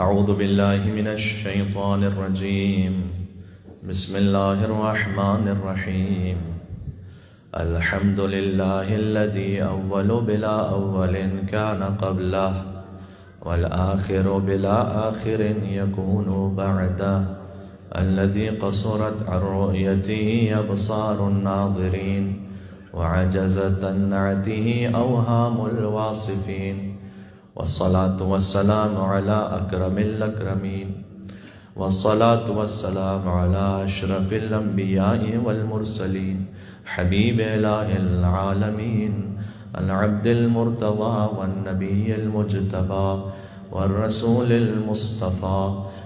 أعوذ بالله من الشيطان الرجيم. بسم الله الرحمن الرحيم. الحمد لله الذي أول بلا أول كان قبله والآخر بلا آخر يكون بعده الذي قصرت عن رؤيته أبصار الناظرين وعجزت عن نعته أوهام الواصفين، والصلاة والسلام على أكرم الأكرمين، والصلاة والسلام على أشرف الأنبياء والمرسلين، حبيب إله العالمين، العبد المرتضى والنبي المجتبى والرسول المصطفى،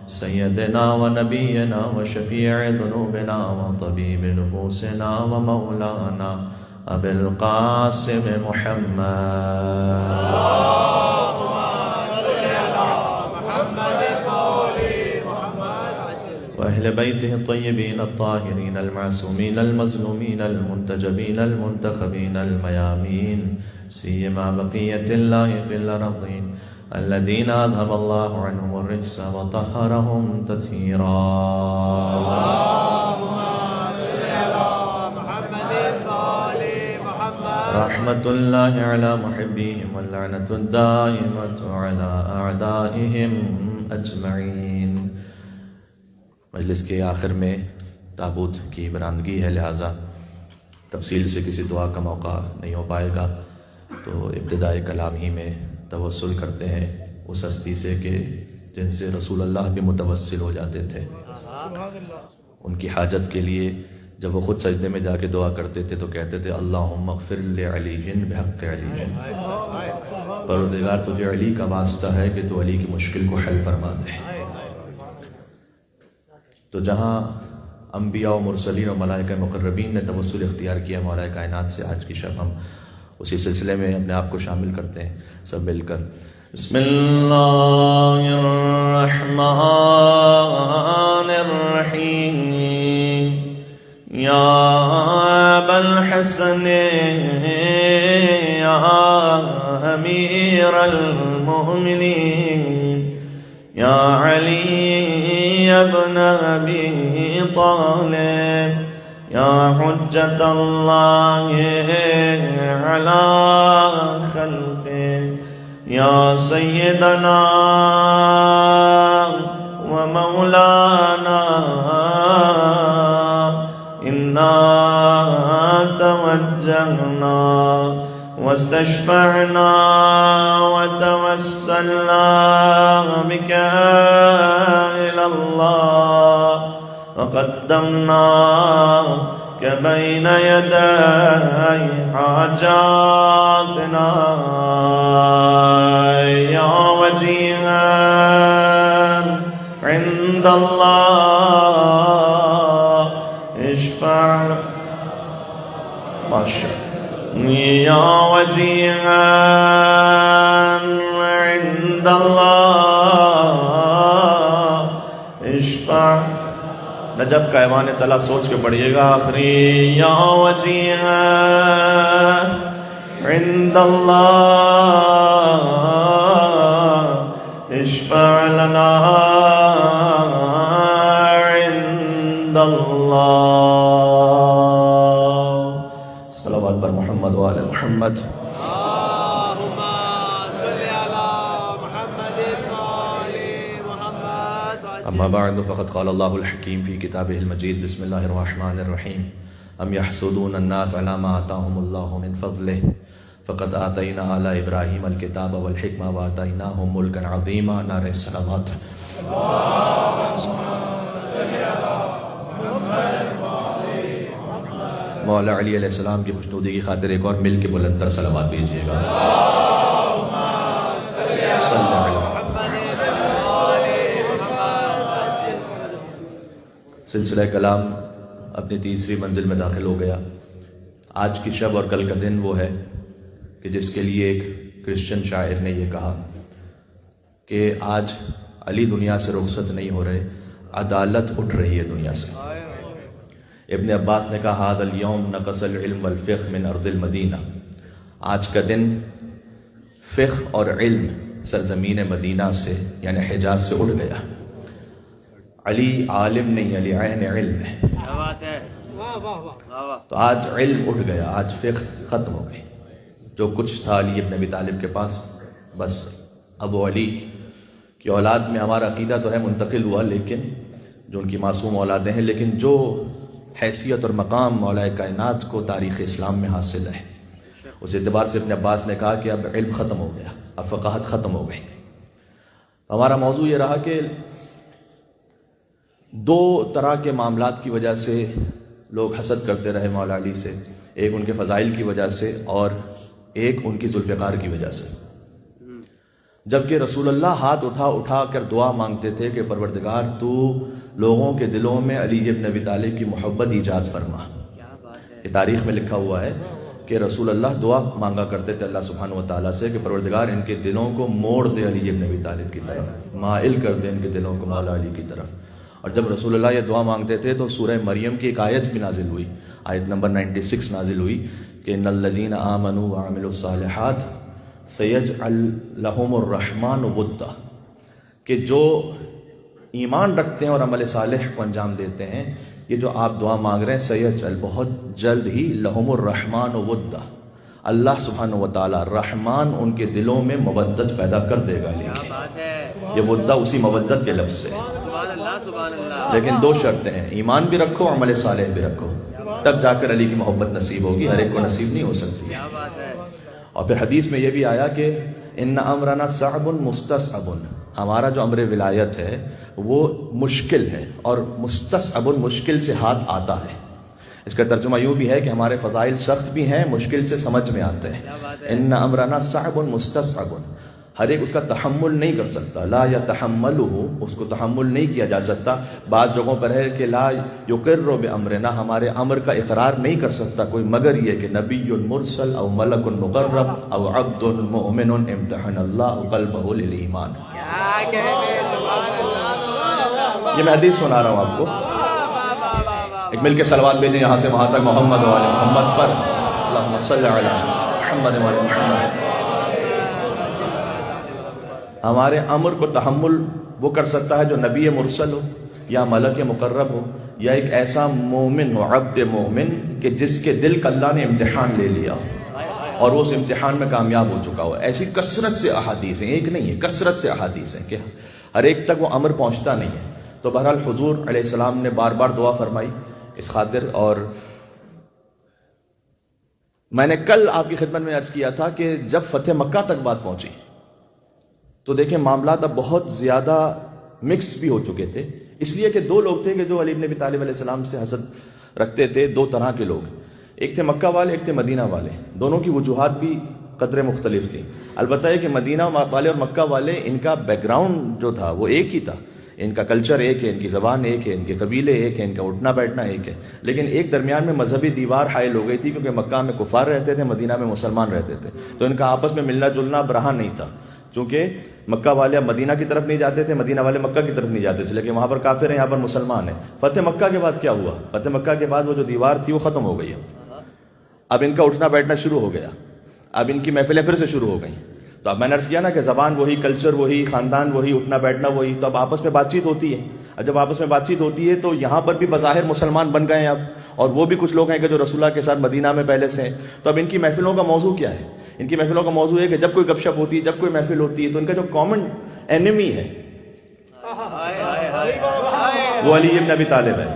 سيدنا ونبينا وشفيع ذنوبنا وطبيب نفوسنا ومولانا أبي القاسم محمد. وأهل بيته الطيبين الطاهرين المعصومين المظلومين المنتجبين المنتخبين الميامين، سيما بقية الله في الأرضين الذين أذهب الله عنهم الرجس وطهرهم تطهيرا. اللهم صل على محمد وآل محمد. رحمة الله على محبيهم واللعنة الدائمة على أعدائهم أجمعين. مجلس کے آخر میں تابوت کی برآمدگی ہے، لہٰذا تفصیل سے کسی دعا کا موقع نہیں ہو پائے گا، تو ابتدائی کلام ہی میں توسل کرتے ہیں اس ہستی سے کہ جن سے رسول اللہ بھی متوسل ہو جاتے تھے. ان کی حاجت کے لیے جب وہ خود سجدے میں جا کے دعا کرتے تھے تو کہتے تھے اللہم اغفر لعلی بحق علی، پروردگار تجھے علی کا واسطہ ہے کہ تو علی کی مشکل کو حل فرما دے. تو جہاں انبیاء و مرسلین و ملائکہ مقربین نے توسل اختیار کیا مولا کائنات سے، آج کی شب ہم اسی سلسلے میں اپنے آپ کو شامل کرتے ہیں سب مل کر. بسم اللہ الرحمن الرحیم. یا ابا الحسن یا امیر المؤمنین یا علی ابن ابی طالب یا حجت اللہ علی خلقہ یا سیدنا و مولانا انا توجہنا واستشفعنا وتوسلنا بك إلى الله وقدمناك بين يدي حاجاتنا يا وجيها عند الله اشفع ما شاء یا وجیہا عند اللہ اشفع. نجف کا ایوان طلا سوچ کے پڑھئے گا آخری. یا وجیہا عند اللہ اشفع لنا عند اللہ. صلوات بر محمد و آل محمد. اللہم صل علی محمد و آل محمد. اما بعد فقد قال اللہ الحکیم فی کتابہ المجید. بسم اللہ الرحمن الرحیم. ام یحسدون الناس علی ما آتاہم اللہ من فضلہ فقد آتینا آل ابراہیم الکتاب والحکمہ وآتیناہم ملکا عظیما. نعرہ صلوات. مولا علی علیہ السلام کی خوشنودی کی خاطر ایک اور مل کے بلند تر صلوات بھیجیے گا. سلسلہ کلام اپنی تیسری منزل میں داخل ہو گیا. آج کی شب اور کل کا دن وہ ہے کہ جس کے لیے ایک کرسچن شاعر نے یہ کہا کہ آج علی دنیا سے رخصت نہیں ہو رہے، عدالت اٹھ رہی ہے دنیا سے. ابن عباس نے کہا هذا اليوم نقص العلم والفقه من ارض المدینہ. آج کا دن فقہ اور علم سرزمین مدینہ سے یعنی حجاز سے اٹھ گیا۔ علی عالم نہیں، علی عین علم ہے۔ تو آج علم اٹھ گیا، آج فقہ ختم ہو گئی۔ جو کچھ تھا علی ابن ابی طالب کے پاس، بس ابو علی کی اولاد میں ہمارا عقیدہ تو ہے منتقل ہوا، لیکن جو ان کی معصوم اولادیں ہیں، لیکن جو حیثیت اور مقام مولا کائنات کو تاریخ اسلام میں حاصل ہے، اس اعتبار سے ابن عباس نے کہا کہ اب علم ختم ہو گیا، اب فقاہت ختم ہو گئی۔ ہمارا موضوع یہ رہا کہ دو طرح کے معاملات کی وجہ سے لوگ حسد کرتے رہے مولا علی سے، ایک ان کے فضائل کی وجہ سے اور ایک ان کی ذوالفقار کی وجہ سے۔ جبکہ رسول اللہ ہاتھ اٹھا کر دعا مانگتے تھے کہ پروردگار تو لوگوں کے دلوں میں علی ابن ابی طالب کی محبت ایجاد فرما۔ یہ تاریخ میں لکھا ہوا ہے کہ رسول اللہ دعا مانگا کرتے تھے اللہ سبحانہ و تعالیٰ سے کہ پروردگار ان کے دلوں کو موڑ دے علی ابن ابی طالب کی طرف، مائل کر دے ان کے دلوں کو مولا علی کی طرف۔ اور جب رسول اللہ یہ دعا مانگتے تھے تو سورہ مریم کی ایک آیت بھی نازل ہوئی، آیت نمبر 96 نازل ہوئی کہ ان الذین آمنوا وعملوا الصالحات سیجعل لہم الرحمن ودا، کہ جو ایمان رکھتے ہیں اور عمل صالح کو انجام دیتے ہیں، یہ جو آپ دعا مانگ رہے ہیں سیجعل بہت جلد ہی لہم الرحمن ودا، اللہ سبحانہ و تعالیٰ رحمان ان کے دلوں میں مودت پیدا کر دے گا۔ یہ ودا اسی مودت کے لفظ سے، لیکن دو شرطیں ہیں، ایمان بھی رکھو، عمل صالح بھی رکھو، تب جا کر علی کی محبت نصیب ہوگی، ہر ایک کو نصیب نہیں ہو سکتی۔ اور پھر حدیث میں یہ بھی آیا کہ ان امرنا صعب مستصعب، ہمارا جو امر ولایت ہے وہ مشکل ہے، اور مستصعب مشکل سے ہاتھ آتا ہے۔ اس کا ترجمہ یوں بھی ہے کہ ہمارے فضائل سخت بھی ہیں، مشکل سے سمجھ میں آتے ہیں۔ ان امرنا صعب مستصعب، ہر ایک اس کا تحمل نہیں کر سکتا، لا یتحملہ، اس کو تحمل نہیں کیا جا سکتا۔ بعض جگہوں پر ہے کہ لا یقر بامرنا، ہمارے امر کا اقرار نہیں کر سکتا کوئی مگر یہ کہ نبی مرسل او ملک مقرب او عبد مؤمن امتحن اللہ قلبہ للایمان۔ یہ میں حدیث سنا رہا ہوں آپ کو، ایک مل کے صلوات بھیجیں یہاں سے وہاں تک، محمد و آل محمد پر، اللہم صلی علی محمد و آل محمد۔ ہمارے امر کو تحمل وہ کر سکتا ہے جو نبی مرسل ہو یا ملک مقرب ہو یا ایک ایسا مومن ہو، عبد مومن، کہ جس کے دل کا اللہ نے امتحان لے لیا اور وہ اس امتحان میں کامیاب ہو چکا ہو۔ ایسی کثرت سے احادیث ہیں، ایک نہیں ہے، کثرت سے احادیث ہیں کہ ہر ایک تک وہ امر پہنچتا نہیں ہے۔ تو بہرحال حضور علیہ السلام نے بار بار دعا فرمائی اس خاطر، اور میں نے کل آپ کی خدمت میں عرض کیا تھا کہ جب فتح مکہ تک بات پہنچی تو دیکھیں معاملات اب بہت زیادہ مکس بھی ہو چکے تھے، اس لیے کہ دو لوگ تھے کہ جو علی بن ابی طالب علیہ السلام سے حسد رکھتے تھے، دو طرح کے لوگ، ایک تھے مکہ والے، ایک تھے مدینہ والے۔ دونوں کی وجوہات بھی قدرے مختلف تھیں، البتہ یہ کہ مدینہ والے اور مکہ والے، ان کا بیک گراؤنڈ جو تھا وہ ایک ہی تھا، ان کا کلچر ایک ہے، ان کی زبان ایک ہے، ان کے قبیلے ایک ہیں، ان کا اٹھنا بیٹھنا ایک ہے، لیکن ایک درمیان میں مذہبی دیوار حائل ہو گئی تھی، کیونکہ مکہ میں کفار رہتے تھے، مدینہ میں مسلمان رہتے تھے، تو ان کا آپس میں ملنا جلنا برہا نہیں تھا، چونکہ مکہ والے مدینہ کی طرف نہیں جاتے تھے، مدینہ والے مکہ کی طرف نہیں جاتے تھے، لیکن وہاں پر کافر ہیں، یہاں پر مسلمان ہیں۔ فتح مکہ کے بعد کیا ہوا؟ فتح مکہ کے بعد وہ جو دیوار تھی وہ ختم ہو گئی، اب ان کا اٹھنا بیٹھنا شروع ہو گیا، اب ان کی محفلیں پھر سے شروع ہو گئیں۔ تو اب میں نے عرض کیا نا کہ زبان وہی، کلچر وہی، خاندان وہی، اٹھنا بیٹھنا وہی، تو اب آپس میں بات چیت ہوتی ہے، اور جب آپس میں بات چیت ہوتی ہے تو یہاں پر بھی بظاہر مسلمان بن گئے ہیں اب، اور وہ بھی کچھ لوگ ہیں کہ جو رسول اللہ کے ساتھ مدینہ میں پہلے سے ہیں۔ تو اب ان کی محفلوں کا موضوع کیا ہے؟ ان کی محفلوں کا موضوع ہے کہ جب کوئی گپ شپ ہوتی ہے، جب کوئی محفل ہوتی ہے، تو ان کا جو کامن اینیمی ہے وہ علی ابن ابی طالب ہے۔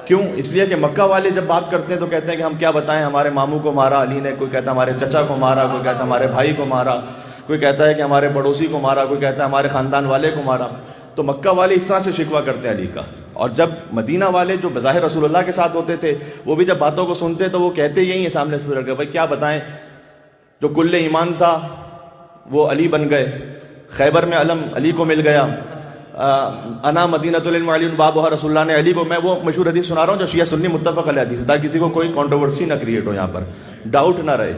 کیوں؟ اس لیے کہ مکہ والے جب بات کرتے ہیں تو کہتے ہیں کہ ہم کیا بتائیں، ہمارے ماموں کو مارا علی نے، کوئی کہتا ہے ہمارے چچا کو مارا، کوئی کہتا ہے ہمارے بھائی کو مارا، کوئی کہتا ہے کہ ہمارے پڑوسی کو مارا، کوئی کہتا ہے ہمارے خاندان والے کو مارا۔ تو مکہ والے اس طرح سے شکوہ کرتے ہیں علی کا، اور جب مدینہ والے جو بظاہر رسول اللہ کے ساتھ ہوتے تھے وہ بھی جب باتوں کو سنتے تو وہ کہتے یہی ہیں سامنے سے کہ بھائی کیا بتائیں، جو کل ایمان تھا وہ علی بن گئے، خیبر میں علم علی کو مل گیا، انا مدینۃ العلم علی بابها، رسول اللہ نے علی کو، میں وہ مشہور حدیث سنا رہا ہوں جو شیعہ سنی متفق علیہ حدیث، تاکہ کسی کو کوئی کنٹروورسی نہ کریٹ ہو، یہاں پر ڈاؤٹ نہ رہے۔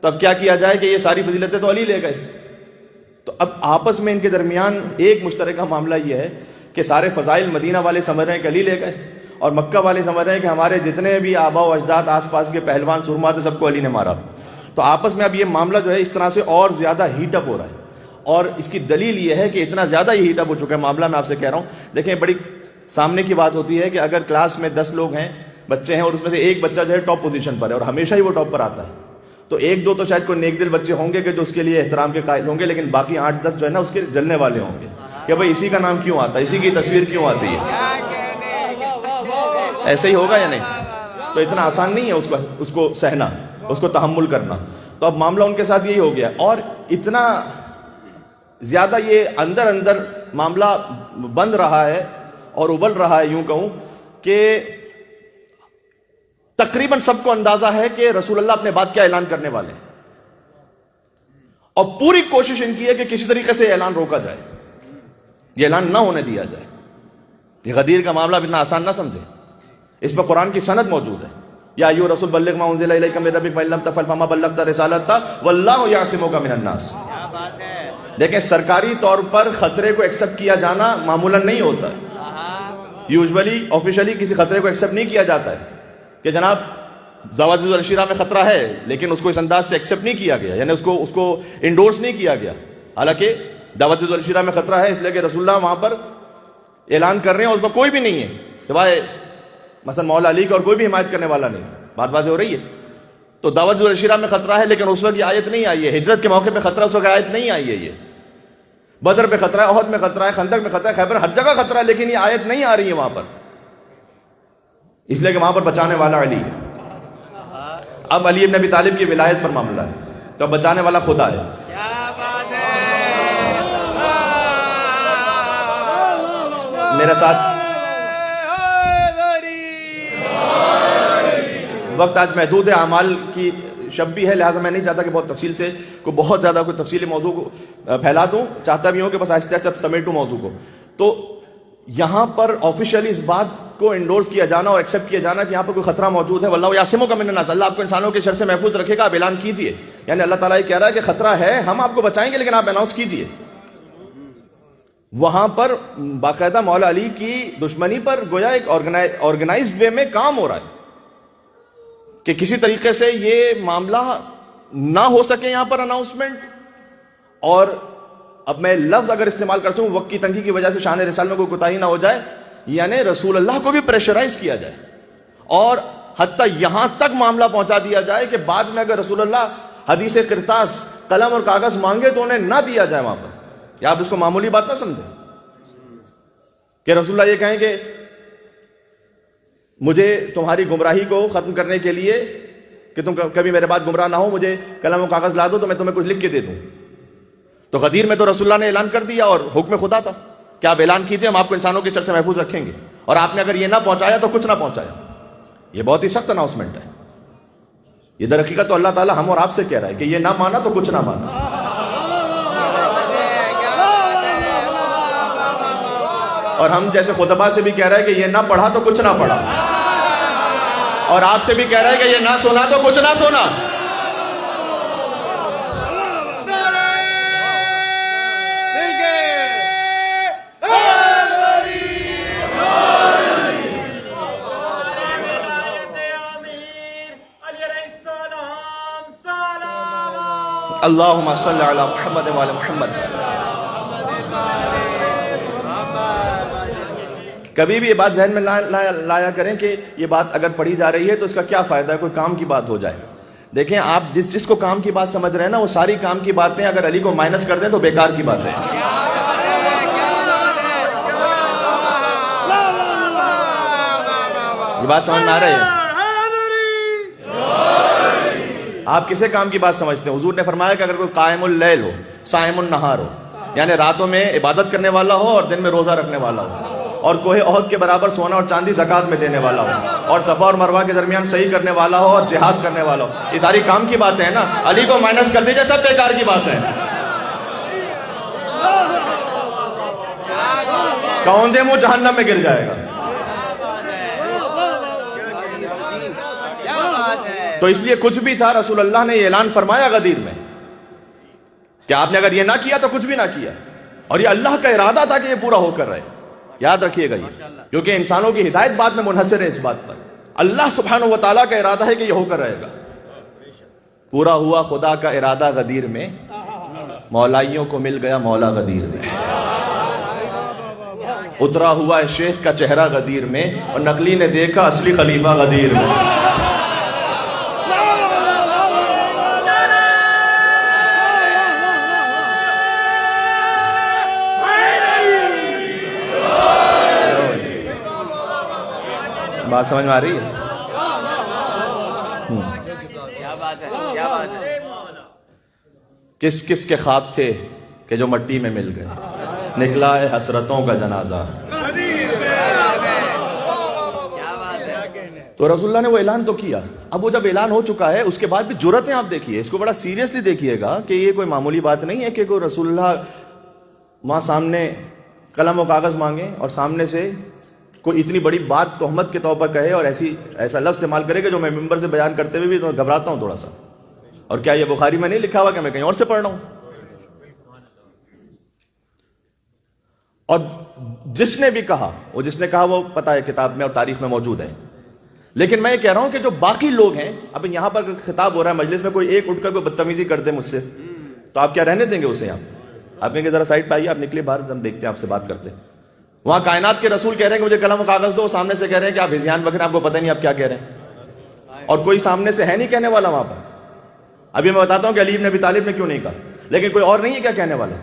تو اب کیا کیا جائے کہ یہ ساری فضیلتیں تو علی لے گئے، تو اب آپس میں ان کے درمیان ایک مشترکہ معاملہ یہ ہے کہ سارے فضائل مدینہ والے سمجھ رہے ہیں کہ علی لے گئے، اور مکہ والے سمجھ رہے ہیں کہ ہمارے جتنے بھی آبا و اجداد آس پاس کے پہلوان سرما تھے سب کو علی نے مارا۔ تو آپس میں اب یہ معاملہ جو ہے اس طرح سے اور زیادہ ہیٹ اپ ہو رہا ہے، اور اس کی دلیل یہ ہے کہ اتنا زیادہ یہ ہیٹ اپ ہو چکا ہے معاملہ، میں آپ سے کہہ رہا ہوں، دیکھیں بڑی سامنے کی بات ہوتی ہے کہ اگر کلاس میں 10 لوگ ہیں، بچے ہیں، اور اس میں سے ایک بچہ جو ہے ٹاپ پوزیشن پر ہے اور ہمیشہ ہی وہ ٹاپ پر آتا ہے، تو ایک دو تو شاید کوئی نیک دل بچے ہوں گے کہ جو اس کے لیے احترام کے قائل ہوں گے، لیکن باقی 8-10 جو ہے نا اس کے جلنے والے ہوں گے کہ بھائی اسی کا نام کیوں آتا ہے، اسی کی تصویر کیوں آتی ہے. ایسے ہی ہوگا یا نہیں؟ تو اتنا آسان نہیں ہے اس کو سہنا، اس کو تحمل کرنا. تو اب معاملہ ان کے ساتھ یہی ہو گیا، اور اتنا زیادہ یہ اندر اندر معاملہ بند رہا ہے اور ابل رہا ہے، یوں کہوں کہ تقریباً سب کو اندازہ ہے کہ رسول اللہ اپنے بعد کیا اعلان کرنے والے ہیں، اور پوری کوشش ان کی ہے کہ کسی طریقے سے اعلان روکا جائے، یہ اعلان نہ ہونے دیا جائے. یہ غدیر کا معاملہ اتنا آسان نہ سمجھے، اس پر قرآن کی سند موجود ہے. یا ایھا الرسول بلغ ما انزل الیک من ربک فإن لم تفعل فما بلغت رسالته واللہ یعصمک من الناس. دیکھیں سرکاری طور پر خطرے کو ایکسپٹ کیا جانا معمولاً نہیں ہوتا ہے، یوزولی آفیشلی کسی خطرے کو ایکسپٹ نہیں کیا جاتا ہے کہ جناب زواجر الشیرہ میں خطرہ ہے، لیکن اس کو اس انداز سے ایکسپٹ نہیں کیا گیا، یعنی اس کو انڈورس نہیں کیا گیا. حالانکہ زواجر الشیرہ میں خطرہ ہے اس لیے کہ رسول اللہ وہاں پر اعلان کر رہے ہیں، اس میں کوئی بھی نہیں ہے سوائے مثلا مولا علی کا، اور کوئی بھی حمایت کرنے والا نہیں. بات واضح ہو رہی ہے؟ تو دعوت الشیرہ میں خطرہ ہے، لیکن اس وقت یہ آیت نہیں آئی ہے. ہجرت کے موقع پہ خطرہ، اس وقت آیت نہیں آئی ہے. یہ بدر پہ خطرہ ہے، احد میں خطرہ ہے، خندق میں خطرہ ہے، خیبر، ہر جگہ خطرہ ہے، لیکن یہ آیت نہیں آ رہی ہے وہاں پر، اس لیے کہ وہاں پر بچانے والا علی ہے. اب علی ابن ابی طالب کی ولایت پر معاملہ ہے، تو اب بچانے والا خدا ہے. میرے ساتھ وقت آج محدود ہے، اعمال کی شب بھی ہے، لہٰذا میں نہیں چاہتا کہ بہت تفصیل سے بہت زیادہ کوئی تفصیلی موضوع کو پھیلا دوں، چاہتا بھی ہوں کہ بس آہستہ آہستہ سمیٹوں موضوع کو. تو یہاں پر آفیشلی اس بات کو انڈورس کیا جانا اور ایکسیپٹ کیا جانا کہ یہاں پر کوئی خطرہ موجود ہے، واللہ یعصمک من الناس، اللہ آپ کو انسانوں کے شر سے محفوظ رکھے گا، آپ اعلان کیجئے. یعنی اللہ تعالیٰ یہ کہہ رہا ہے کہ خطرہ ہے، ہم آپ کو بچائیں گے، لیکن آپ اناؤنس کیجئے. وہاں پر باقاعدہ مولا علی کی دشمنی پر گویا ایک آرگنائزڈ وے میں کام ہو رہا ہے کہ کسی طریقے سے یہ معاملہ نہ ہو سکے یہاں پر اناؤنسمنٹ. اور اب میں لفظ اگر استعمال کر سکوں، وقت کی تنگی کی وجہ سے شان رسالت میں کوئی کوتاہی نہ ہو جائے، یعنی رسول اللہ کو بھی پریشرائز کیا جائے، اور حتیٰ یہاں تک معاملہ پہنچا دیا جائے کہ بعد میں اگر رسول اللہ حدیث قرطاس، قلم اور کاغذ مانگے تو انہیں نہ دیا جائے وہاں پر. یا آپ اس کو معمولی بات نہ سمجھیں کہ رسول اللہ یہ کہیں کہ مجھے تمہاری گمراہی کو ختم کرنے کے لیے کہ تم کبھی میرے بعد گمراہ نہ ہو، مجھے قلم و کاغذ لا دو تو میں تمہیں کچھ لکھ کے دے دوں. تو غدیر میں تو رسول اللہ نے اعلان کر دیا اور حکم خدا تھا کہ آپ اعلان کیجئے، ہم آپ کو انسانوں کے شر سے محفوظ رکھیں گے، اور آپ نے اگر یہ نہ پہنچایا تو کچھ نہ پہنچایا. یہ بہت ہی سخت اناؤنسمنٹ ہے. یہ در حقیقت تو اللہ تعالیٰ ہم اور آپ سے کہہ رہا ہے کہ یہ نہ مانا تو کچھ نہ مانا. اور ہم جیسے خطبہ سے بھی کہہ رہا ہے کہ یہ نہ پڑھا تو کچھ نہ پڑھا، اور آپ سے بھی کہہ رہا ہے کہ یہ نہ سنا تو کچھ نہ سنا. اللہم صلی علی محمد وعلی محمد. کبھی بھی یہ بات ذہن میں لایا کریں کہ یہ بات اگر پڑھی جا رہی ہے تو اس کا کیا فائدہ ہے، کوئی کام کی بات ہو جائے. دیکھیں آپ جس کو کام کی بات سمجھ رہے ہیں نا، وہ ساری کام کی باتیں اگر علی کو مائنس کر دیں تو بیکار کی باتیں. یہ بات سمجھ میں آ رہی ہے؟ آپ کسے کام کی بات سمجھتے ہیں؟ حضور نے فرمایا کہ اگر کوئی قائم اللیل ہو، صائم النہار ہو، یعنی راتوں میں عبادت کرنے والا ہو اور دن میں روزہ رکھنے والا ہو، اور کوہ احد کے برابر سونا اور چاندی زکوٰۃ میں دینے والا ہو، اور صفا اور مروہ کے درمیان صحیح کرنے والا ہو، اور جہاد کرنے والا ہو، یہ ساری کام کی باتیں ہیں نا. علی کو مائنس کر دیجئے، سب بیکار کی باتیں ہیں. کون منہ جہنم میں گر جائے گا. تو اس لیے کچھ بھی تھا، رسول اللہ نے یہ اعلان فرمایا غدیر میں کہ آپ نے اگر یہ نہ کیا تو کچھ بھی نہ کیا، اور یہ اللہ کا ارادہ تھا کہ یہ پورا ہو کر رہے. یاد رکھیے گا یہ، کیونکہ انسانوں کی ہدایت بعد میں منحصر ہے اس بات پر. اللہ سبحانہ و تعالیٰ کا ارادہ ہے کہ یہ ہو کر رہے گا. پورا ہوا خدا کا ارادہ غدیر میں، مولائیوں کو مل گیا مولا غدیر میں، اترا ہوا ہے شیخ کا چہرہ غدیر میں، اور نقلی نے دیکھا اصلی خلیفہ غدیر میں۔ بات سمجھ میں آ رہی ہے؟ کس کس کے خواب تھے کہ جو مٹی میں مل گئے، نکلا ہے حسرتوں کا جنازہ۔ تو رسول اللہ نے وہ اعلان تو کیا، اب وہ جب اعلان ہو چکا ہے اس کے بعد بھی جرأتیں آپ دیکھیے، اس کو بڑا سیریسلی دیکھیے گا کہ یہ کوئی معمولی بات نہیں ہے کہ کوئی رسول اللہ وہاں سامنے قلم و کاغذ مانگے اور سامنے سے کوئی اتنی بڑی بات تہمت کے طور پر کہے اور ایسا لفظ استعمال کرے کہ جو میں ممبر سے بیان کرتے ہوئے بھی تو گھبراتا ہوں تھوڑا سا۔ اور کیا یہ بخاری میں نہیں لکھا ہوا کہ میں کہیں اور سے پڑھ رہا ہوں؟ اور جس نے بھی کہا وہ پتہ ہے کتاب میں اور تاریخ میں موجود ہے، لیکن میں یہ کہہ رہا ہوں کہ جو باقی لوگ ہیں، اب یہاں پر خطاب ہو رہا ہے مجلس میں، کوئی ایک اٹھ کر کوئی بدتمیزی کر دے مجھ سے تو آپ کیا رہنے دیں گے اسے؟ یہاں آپ کہیں گے ذرا سائڈ پہ آئیے، آپ نکلے باہر، ہم دیکھتے ہیں آپ سے بات کرتے ہیں۔ وہاں کائنات کے رسول کہہ رہے ہیں کہ مجھے قلم و کاغذ دو، سامنے سے کہہ رہے ہیں کہ آپ ہذیان بکرے، آپ کو پتہ نہیں آپ کیا کہہ رہے ہیں، اور کوئی سامنے سے ہے نہیں کہنے والا وہاں پر۔ ابھی میں بتاتا ہوں کہ علی بن ابی طالب نے کیوں نہیں کہا، لیکن کوئی اور نہیں ہے کیا کہنے والا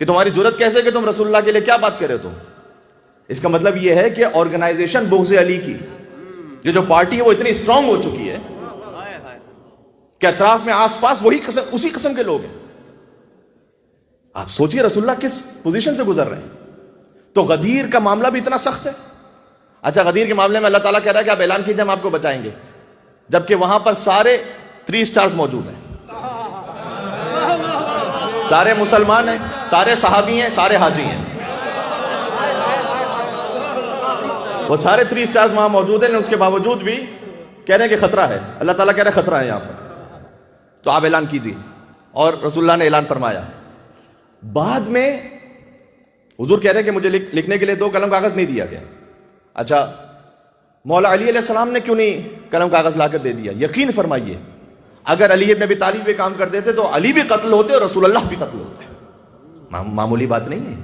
کہ تمہاری جرأت کیسے کہ تم رسول اللہ کے لیے کیا بات کرے ہو؟ اس کا مطلب یہ ہے کہ آرگنائزیشن بغض علی کی، یہ جو پارٹی ہے وہ اتنی اسٹرانگ ہو چکی ہے کہ اطراف میں آس پاس اسی قسم کے لوگ ہیں۔ آپ سوچئے رسول اللہ کس پوزیشن سے گزر رہے ہیں۔ تو غدیر کا معاملہ بھی اتنا سخت ہے۔ اچھا، غدیر کے معاملے میں اللہ تعالیٰ کہہ رہا ہے کہ آپ اعلان کیجئے ہم آپ کو بچائیں گے، جبکہ وہاں پر سارے 3 سٹارز موجود ہیں، سارے مسلمان ہیں، سارے صحابی ہیں، سارے حاجی ہیں، وہ سارے 3 سٹارز وہاں موجود ہیں، لیکن اس کے باوجود بھی کہہ رہے ہیں کہ خطرہ ہے۔ اللہ تعالیٰ کہہ رہے ہیں خطرہ ہے یہاں پر، تو آپ اعلان کیجئے۔ اور رسول اللہ نے اعلان فرمایا۔ بعد میں حضور کہہ رہے ہیں کہ مجھے لکھنے کے لیے 2 قلم کاغذ نہیں دیا گیا۔ اچھا، مولا علی علیہ السلام نے کیوں نہیں قلم کاغذ لا کر دے دیا؟ یقین فرمائیے اگر علی ابن ابی طالب بھی کام کر دیتے تو علی بھی قتل ہوتے اور رسول اللہ بھی قتل ہوتے۔ معمولی بات نہیں ہے۔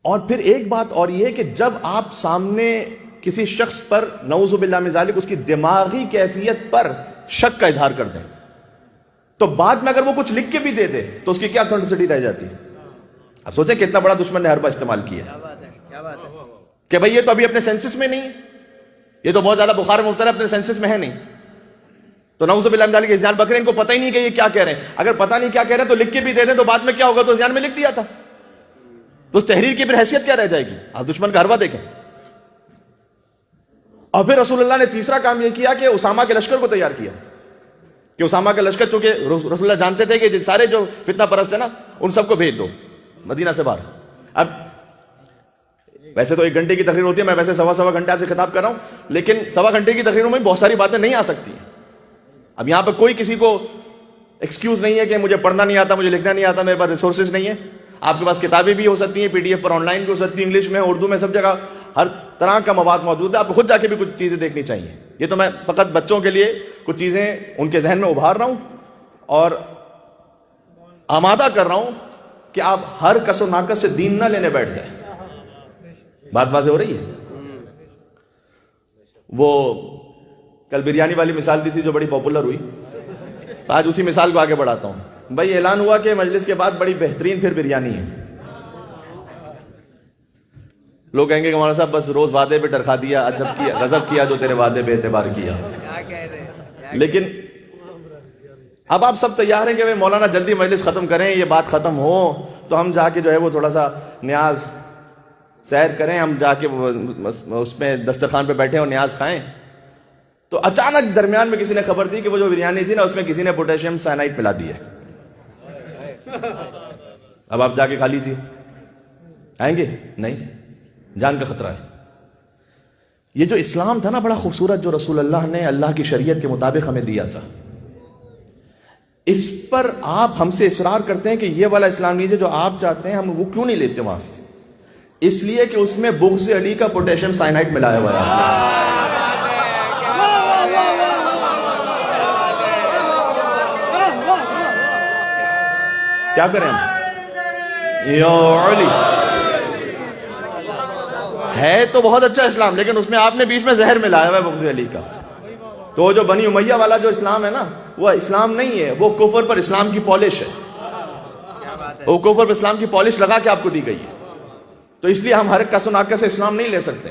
اور پھر ایک بات اور یہ کہ جب آپ سامنے کسی شخص پر نعوذ باللہ من ذالک اس کی دماغی کیفیت پر شک کا اظہار کر دیں تو بعد میں اگر وہ کچھ لکھ کے بھی دے دے تو اس کی کیا اتھینٹسٹی رہ جاتی ہے؟ اب سوچیں کتنا بڑا دشمن نے حربہ استعمال کیا کہ بھئی یہ تو ابھی اپنے سینسس میں نہیں ہے، یہ تو بہت زیادہ بخار میں مبتلا اپنے سینسس میں ہے نہیں، تو نعوذ باللہ من ذالک ہذیان بکرے ان کو پتہ ہی نہیں کہ یہ کیا کہہ رہے ہیں۔ اگر پتہ نہیں کیا کہہ رہے ہیں تو لکھ کے بھی دے دیں تو بعد میں کیا ہوگا؟ تو ہذیان میں لکھ دیا تھا، تو اس تحریر کی پھر حیثیت کیا رہ جائے گی؟ آپ دشمن کا حربہ دیکھیں۔ اور پھر رسول اللہ نے تیسرا کام یہ کیا کہ اسامہ کے لشکر کو تیار کیا، کہ اسامہ کا لشکر، چونکہ رسول اللہ جانتے تھے کہ سارے جو فتنہ پرست ہیں نا ان سب کو بھیج دو مدینہ سے باہر۔ اب ویسے تو 1 گھنٹے کی تقریر ہوتی ہے، میں ویسے سوا گھنٹے آپ سے خطاب کر رہا ہوں، لیکن سوا گھنٹے کی تقریروں میں بہت ساری باتیں نہیں آ سکتی ہیں۔ اب یہاں پہ کوئی کسی کو ایکسکیوز نہیں ہے کہ مجھے پڑھنا نہیں آتا، مجھے لکھنا نہیں آتا، میرے پاس ریسورسز نہیں ہے۔ آپ کے پاس کتابیں بھی ہو سکتی ہیں، PDF پر آن لائن بھی ہو سکتی ہیں، انگلش میں، اردو میں، سب جگہ ہر طرح کا مواد موجود ہے۔ آپ کو خود جا کے بھی کچھ چیزیں دیکھنی چاہیے۔ یہ تو میں فقط بچوں کے لیے کچھ چیزیں ان کے ذہن میں ابھار رہا ہوں اور آمادہ کر رہا ہوں کہ آپ ہر کس و ناقص سے دین نہ لینے بیٹھ جائیں۔ بات واضح ہو رہی ہے؟ وہ کل بریانی والی مثال دی تھی جو بڑی پاپولر ہوئی، تو آج اسی مثال کو آگے بڑھاتا ہوں۔ بھائی اعلان ہوا کہ مجلس کے بعد بڑی بہترین پھر بریانی ہے۔ لوگ کہیں گے کہ مولانا صاحب بس روز وعدے پہ ڈرکھا دیا، عجب کیا، غضب کیا جو تیرے وعدے بے اعتبار کیا۔ لیکن اب آپ سب تیار ہیں کہ مولانا جلدی مجلس ختم کریں، یہ بات ختم ہو تو ہم جا کے جو ہے وہ تھوڑا سا نیاز سیر کریں، ہم جا کے اس میں دسترخوان پہ بیٹھیں اور نیاز کھائیں۔ تو اچانک درمیان میں کسی نے خبر دی کہ وہ جو بریانی تھی نا اس میں کسی نے پوٹیشیم سائنائڈ پلا دی ہے۔ اب آپ جا کے کھا لیجیے، آئیں گے؟ نہیں، جان کا خطرہ ہے۔ یہ جو اسلام تھا نا بڑا خوبصورت، جو رسول اللہ نے اللہ کی شریعت کے مطابق ہمیں دیا تھا، اس پر آپ ہم سے اصرار کرتے ہیں کہ یہ والا اسلام لیجیے جو آپ چاہتے ہیں، ہم وہ کیوں نہیں لیتے وہاں سے؟ اس لیے کہ اس میں بغض علی کا پوٹیشیم سائنائڈ ملایا ہوا ہے۔ کیا کریں ہم؟ یا علی ہے تو بہت اچھا اسلام، لیکن اس میں آپ نے بیچ میں زہر ملایا ہوا ہے بغض علی کا. تو جو بنی امیہ والا جو اسلام ہے نا، وہ اسلام نہیں ہے، وہ کفر پر اسلام کی پالش ہے. وہ کفر پر اسلام کی پالش لگا کے آپ کو دی گئی ہے. تو اس لیے ہم ہر ایک کس و ناقص سے اسلام نہیں لے سکتے.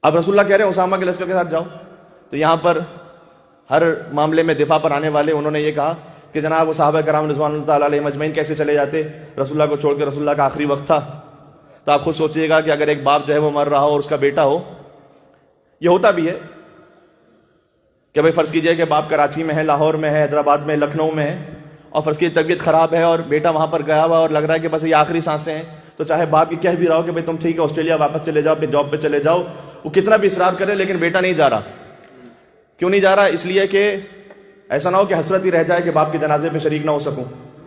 اب رسول اللہ کہہ رہے ہیں اسامہ کے لشکر کے ساتھ جاؤ. تو یہاں پر ہر معاملے میں دفاع پر آنے والے انہوں نے یہ کہا کہ جناب وہ صحابہ کرام رضوان اللہ تعالیٰ علیہ مجمعین کیسے چلے جاتے، رسول اللہ کو چھوڑ کے، رسول اللہ کا آخری وقت تھا. تو آپ خود سوچئے گا کہ اگر ایک باپ جو ہے وہ مر رہا ہو اور اس کا بیٹا ہو، یہ ہوتا بھی ہے کہ بھائی فرض کیجئے کہ باپ کراچی میں ہے، لاہور میں ہے، حیدرآباد میں، لکھنؤ میں ہے، اور فرض کی طبیعت خراب ہے اور بیٹا وہاں پر گیا ہوا اور لگ رہا ہے کہ بس یہ آخری سانسیں ہیں. تو چاہے باپ کی کہہ بھی رہا ہو کہ بھائی تم ٹھیک ہے آسٹریلیا واپس چلے جاؤ، اپنی جاب پہ چلے جاؤ، وہ کتنا بھی اصرار کرے لیکن بیٹا نہیں جا رہا. کیوں نہیں جا رہا؟ اس لیے کہ ایسا نہ ہو کہ حسرت ہی رہ جائے کہ باپ کے جنازے میں شریک نہ ہو سکوں،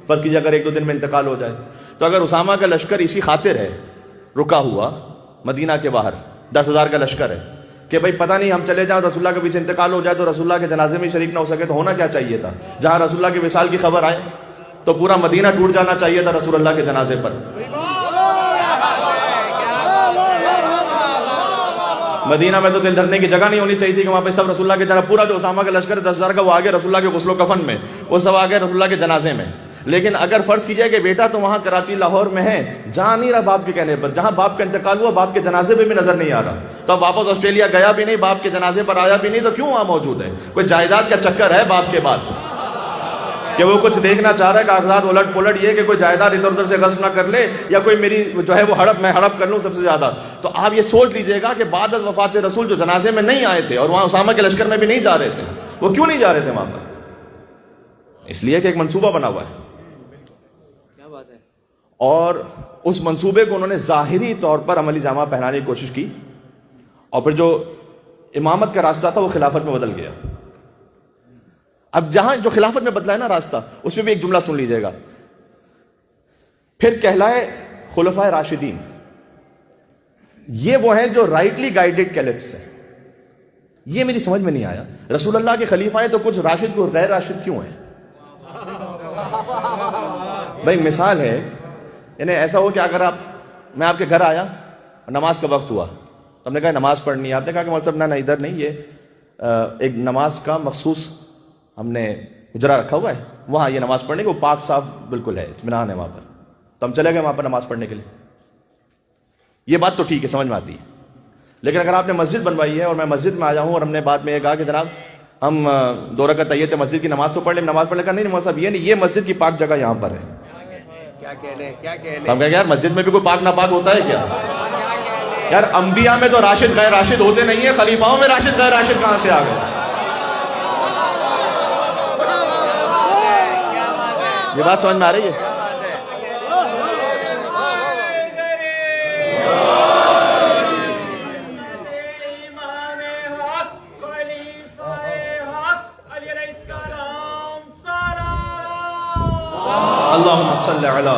فرض کیجیے اگر 1-2 دن میں انتقال ہو جائے. تو اگر اسامہ کا لشکر اسی خاطر ہے رکا ہوا مدینہ کے باہر، 10,000 کا لشکر ہے کہ بھائی پتہ نہیں ہم چلے جائیں رسول اللہ کے پیچھے انتقال ہو جائے تو رسول اللہ کے جنازے میں شریک نہ ہو سکے، تو ہونا کیا چاہیے تھا؟ جہاں رسول اللہ کے وصال کی خبر آئے تو پورا مدینہ ٹوٹ جانا چاہیے تھا رسول اللہ کے جنازے پر. مدینہ میں تو دل دھرنے کی جگہ نہیں ہونی چاہیے تھی کہ وہاں پہ سب رسول اللہ کے جنازے، پورا جو اسامہ کا لشکر 10,000 کا وہ آگے رسول اللہ کے غسل و کفن میں، وہ سب آگے رسول اللہ کے جنازے میں. لیکن اگر فرض کیجئے کہ بیٹا تو وہاں کراچی لاہور میں ہے، جہاں نہیں رہا باپ کے کہنے پر، جہاں باپ کا انتقال ہوا باپ کے جنازے پہ بھی نظر نہیں آ رہا، تو اب واپس آسٹریلیا گیا بھی نہیں، باپ کے جنازے پر آیا بھی نہیں، تو کیوں وہاں موجود ہے؟ کوئی جائیداد کا چکر ہے باپ کے بعد کہ وہ کچھ دیکھنا چاہ رہا ہے، کاغذات الٹ پلٹ یہ کہ کوئی جائیداد ادھر ادھر سے غصب نہ کر لے، یا کوئی میری جو ہے وہ میں ہڑپ کر لوں سب سے زیادہ. تو آپ یہ سوچ لیجئے گا کہ بعد از وفات رسول جو جنازے میں نہیں آئے تھے اور وہاں اسامہ کے لشکر میں بھی نہیں جا رہے تھے، وہ کیوں نہیں جا رہے تھے وہاں پر؟ اس لیے کہ ایک منصوبہ بنا ہوا ہے، اور اس منصوبے کو انہوں نے ظاہری طور پر عملی جامہ پہنانے کی کوشش کی، اور پھر جو امامت کا راستہ تھا وہ خلافت میں بدل گیا. اب جہاں جو خلافت میں بدلا ہے نا راستہ، اس میں بھی ایک جملہ سن لیجئے گا، پھر کہلائے خلفائے راشدین. یہ وہ ہیں جو رائٹلی گائیڈڈ کیلفس ہیں. یہ میری سمجھ میں نہیں آیا، رسول اللہ کے خلیفہ ہیں تو کچھ راشد کو غیر راشد کیوں ہیں؟ بھائی مثال ہے، یعنی ایسا ہو کہ اگر میں آپ کے گھر آیا اور نماز کا وقت ہوا، تو ہم نے کہا نماز پڑھنی ہے، آپ نے کہا کہ مولوی صاحب نہ ادھر نہیں، یہ ایک نماز کا مخصوص ہم نے حجرہ رکھا ہوا ہے، وہاں یہ نماز پڑھنے کے، وہ پاک صاف بالکل ہے، اطمینان ہے وہاں پر. تو ہم چلے گئے وہاں پر نماز پڑھنے کے لیے. یہ بات تو ٹھیک ہے، سمجھ میں آتی ہے. لیکن اگر آپ نے مسجد بنوائی ہے اور میں مسجد میں آیا ہوں اور ہم نے بعد میں یہ کہا کہ جناب ہم 2 رکعت تحیت مسجد کی نماز تو پڑھ لیں، نماز پڑھنے کا نہیں مولوی صاحب یہ نہیں، یہ مسجد کی پاک جگہ یہاں پر ہے. ہم کہیں یار مسجد میں بھی کوئی پاک ناپاک ہوتا ہے کیا؟ یار انبیاء میں تو راشد غیر راشد ہوتے نہیں ہیں، خلیفاؤں میں راشد غیر راشد کہاں سے آ گئے؟ یہ بات سمجھ میں آ رہی ہے؟ اللہم صلی علی.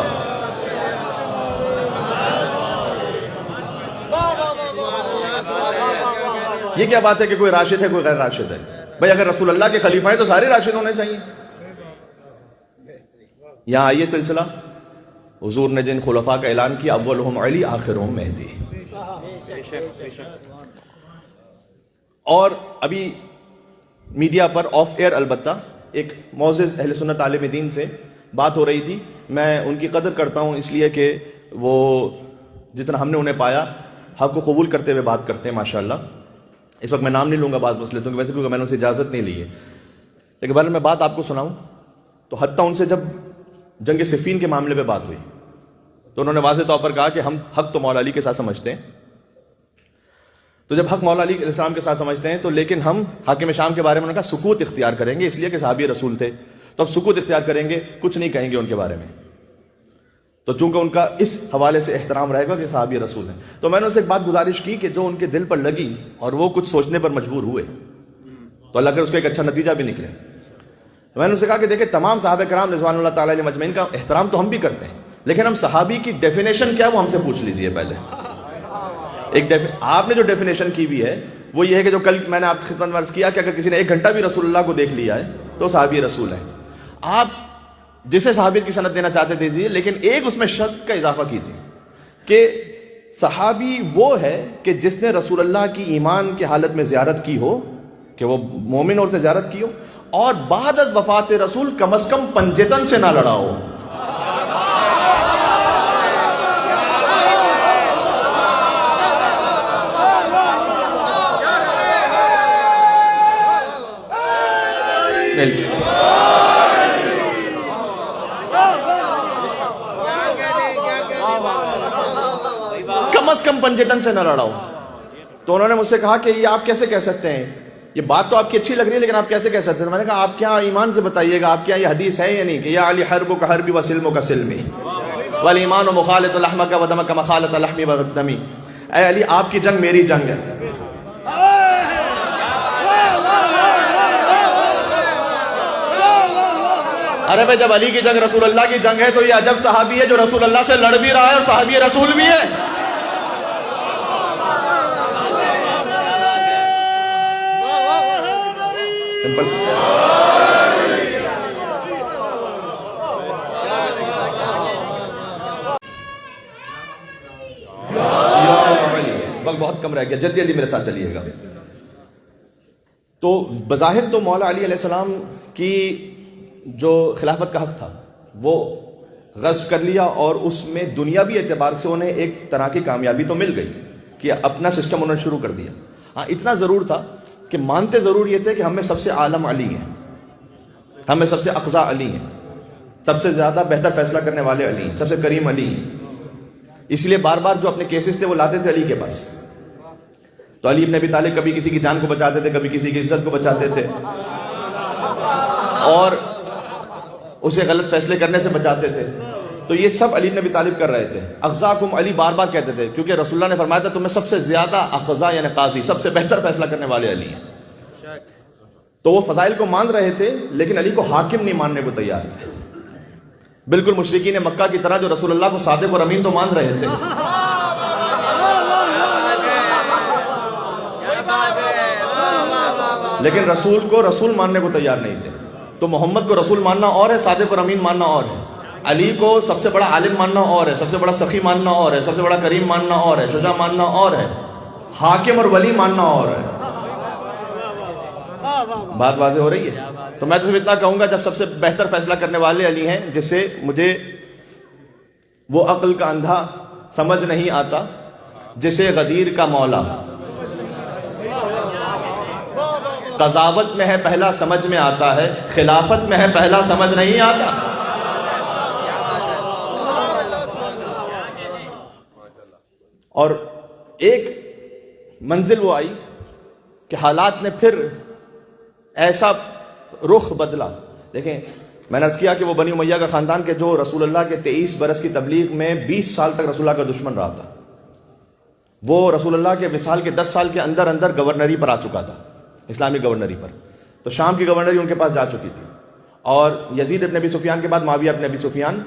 یہ کیا بات ہے کہ کوئی راشد ہے کوئی غیر راشد ہے؟ بھائی اگر رسول اللہ کے خلیفہ ہیں تو سارے راشد ہونے چاہیے. یہاں آئیے سلسلہ، حضور نے جن خلفاء کا اعلان کیا، اولہم علی آخرہم مہدی. اور ابھی میڈیا پر آف ایئر البتہ ایک معزز اہل سنت عالم دین سے بات ہو رہی تھی. میں ان کی قدر کرتا ہوں اس لیے کہ وہ جتنا ہم نے انہیں پایا حق کو قبول کرتے ہوئے بات کرتے ہیں ماشاءاللہ. اس وقت میں نام نہیں لوں گا بعض مسئلے تو ویسے کیونکہ میں نے ان سے اجازت نہیں لی ہے، لیکن بہرحال میں بات آپ کو سناؤں تو حتیٰ ان سے جب جنگ صفین کے معاملے پہ بات ہوئی تو انہوں نے واضح طور پر کہا کہ ہم حق تو مولا علی کے ساتھ سمجھتے ہیں. تو جب حق مولا علی علیہ السلام کے ساتھ سمجھتے ہیں تو لیکن ہم حاکم شام کے بارے میں انہوں نے کہا سکوت اختیار کریں گے، اس لیے کہ صحابی رسول تھے، تو اب سکوت اختیار کریں گے، کچھ نہیں کہیں گے ان کے بارے میں. تو چونکہ ان کا اس حوالے سے احترام رہے گا کہ صحابی رسول ہیں. تو میں نے ان سے ایک بات گزارش کی کہ جو ان کے دل پر لگی اور وہ کچھ سوچنے پر مجبور ہوئے تو اللہ کرے اس کا ایک اچھا نتیجہ بھی نکلے. میں نے ان سے کہا کہ دیکھیں تمام صحابہ کرام رضوان اللہ تعالیٰ علیہ مجمعین کا احترام تو ہم بھی کرتے ہیں، لیکن ہم صحابی کی ڈیفینیشن کیا ہے وہ ہم سے پوچھ لیجئے پہلے. آپ نے جو ڈیفینیشن کی بھی ہے وہ یہ ہے کہ جو کل میں نے آپ کی خدمت میں عرض کیا کہ اگر کسی نے 1 گھنٹہ بھی رسول اللہ کو دیکھ لیا ہے تو صحابی رسول ہے. آپ جسے صحابی کی سند دینا چاہتے دیجیے، لیکن ایک اس میں شرط کا اضافہ کیجیے کہ صحابی وہ ہے کہ جس نے رسول اللہ کی ایمان کی حالت میں زیارت کی ہو، کہ وہ مومن اور سے زیارت کی ہو، اور بعد از وفات رسول کم از کم پنجتن سے نہ لڑا ہو. کم از کم پنجتن سے نہ لڑا ہو. تو انہوں نے مجھ سے کہا کہ یہ آپ کیسے کہہ سکتے ہیں، یہ بات تو آپ کی اچھی لگ رہی ہے لیکن آپ کیسے کہہ سکتے ہیں؟ میں نے کہا آپ کیا ایمان سے بتائیے گا، آپ کیا یہ حدیث ہے یا نہیں کہ یا علی حرب کا حربی و سلم کا سلمی والایمان مخالط لحم کا ودم کا مخالط لحمی و دمی. اے علی آپ کی جنگ میری جنگ ہے. ارے بھائی جب علی کی جنگ رسول اللہ کی جنگ ہے تو یہ عجب صحابی ہے جو رسول اللہ سے لڑ بھی رہا ہے اور صحابی رسول بھی ہے. سمپل. وقت بہت کم رہ گیا، جلدی جلدی میرے ساتھ چلیے گا. تو بظاہر تو مولا علی علیہ السلام کی جو خلافت کا حق تھا وہ غصب کر لیا، اور اس میں دنیاوی اعتبار سے انہیں ایک طرح کی کامیابی تو مل گئی کہ اپنا سسٹم انہوں نے شروع کر دیا. ہاں اتنا ضرور تھا کہ مانتے ضرور یہ تھے کہ ہمیں سب سے عالم علی ہیں، ہمیں سب سے اقضا علی ہیں، سب سے زیادہ بہتر فیصلہ کرنے والے علی ہیں، سب سے کریم علی ہیں. اس لیے بار بار جو اپنے کیسز تھے وہ لاتے تھے علی کے پاس. تو علی ابن ابی طالب کبھی کسی کی جان کو بچاتے تھے، کبھی کسی کی عزت کو بچاتے تھے، اور اسے غلط فیصلے کرنے سے بچاتے تھے. تو یہ سب علی ابن ابی طالب کر رہے تھے. اقضاکم علی بار بار کہتے تھے کیونکہ رسول اللہ نے فرمایا تھا تمہیں سب سے زیادہ اقضا یعنی قاضی، سب سے بہتر فیصلہ کرنے والے علی ہیں. تو وہ فضائل کو مان رہے تھے لیکن علی کو حاکم نہیں ماننے کو تیار تھے. بالکل مشرکین مکہ کی طرح جو رسول اللہ کو صادق اور امین تو مان رہے تھے، لیکن رسول کو رسول ماننے کو تیار نہیں تھے. تو محمد کو رسول ماننا اور ہے، صادق اور امین ماننا اور ہے. علی کو سب سے بڑا عالم ماننا اور ہے، سب سے بڑا سخی ماننا اور ہے، سب سے بڑا کریم ماننا اور ہے، شجاع ماننا اور ہے، حاکم اور ولی ماننا اور ہے. بات واضح ہو رہی ہے؟ تو میں تو صرف اتنا کہوں گا جب سب سے بہتر فیصلہ کرنے والے علی ہیں، جس سے مجھے وہ عقل کا اندھا سمجھ نہیں آتا جسے غدیر کا مولا، قضاوت میں ہے پہلا سمجھ میں آتا ہے، خلافت میں ہے پہلا سمجھ نہیں آتا. اور ایک منزل وہ آئی کہ حالات نے پھر ایسا رخ بدلا. دیکھیں میں نے عرض کیا کہ وہ بنی امیہ کا خاندان کے جو رسول اللہ کے 23 برس کی تبلیغ میں 20 سال تک رسول اللہ کا دشمن رہا تھا، وہ رسول اللہ کے وصال کے 10 سال کے اندر اندر گورنری پر آ چکا تھا، اسلامی گورنری پر. تو شام کی گورنری ان کے پاس جا چکی تھی، اور یزید ابن ابی سفیان کے بعد معاویہ ابن ابی سفیان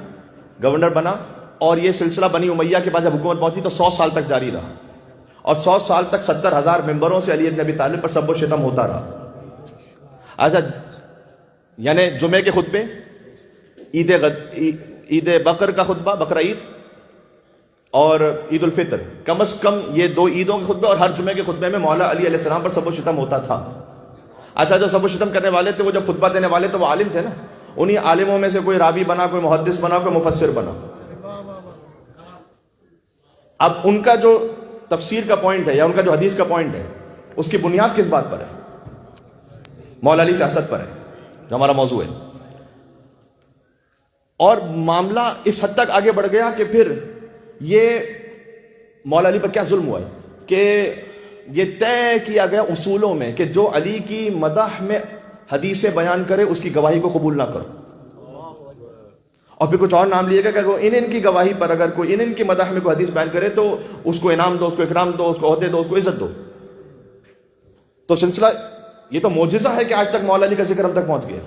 گورنر بنا، اور یہ سلسلہ بنی امیہ کے پاس جب حکومت پہنچی تو 100 سال تک جاری رہا، اور 100 سال تک 70,000 ممبروں سے علی ابن ابی طالب پر سب و شتم ہوتا رہا. اچھا یعنی جمعے کے خطبے، عید بقر کا خطبہ، بقرہ عید اور عید الفطر، کم از کم یہ 2 عیدوں کے خطبے اور ہر جمعے کے خطبے میں مولا علی علیہ السلام پر سب و شتم ہوتا تھا. اچھا جو سب و شتم کرنے والے تھے وہ جب خطبہ دینے والے تو وہ عالم تھے نا، انہی عالموں میں سے کوئی راوی بنا، کوئی محدث بنا، کوئی مفسر بنا. اب ان کا جو تفسیر کا پوائنٹ ہے یا ان کا جو حدیث کا پوائنٹ ہے اس کی بنیاد کس بات پر ہے؟ مولا علی سیاست پر ہے جو ہمارا موضوع ہے. اور معاملہ اس حد تک آگے بڑھ گیا کہ پھر یہ مولا علی پر کیا ظلم ہوا ہے کہ یہ طے کیا گیا اصولوں میں کہ جو علی کی مدح میں حدیثیں بیان کرے اس کی گواہی کو قبول نہ کرو. اور پھر کچھ اور نام لیے گا کہ ان کی گواہی پر اگر کوئی ان کی مدح میں کوئی حدیث بیان کرے تو اس کو انعام دو، اس کو اکرام دو، اس کو عہدے دو، اس کو عزت دو. تو سلسلہ یہ تو معجزہ ہے کہ آج تک مولا علی کا ذکر ہم تک پہنچ گیا.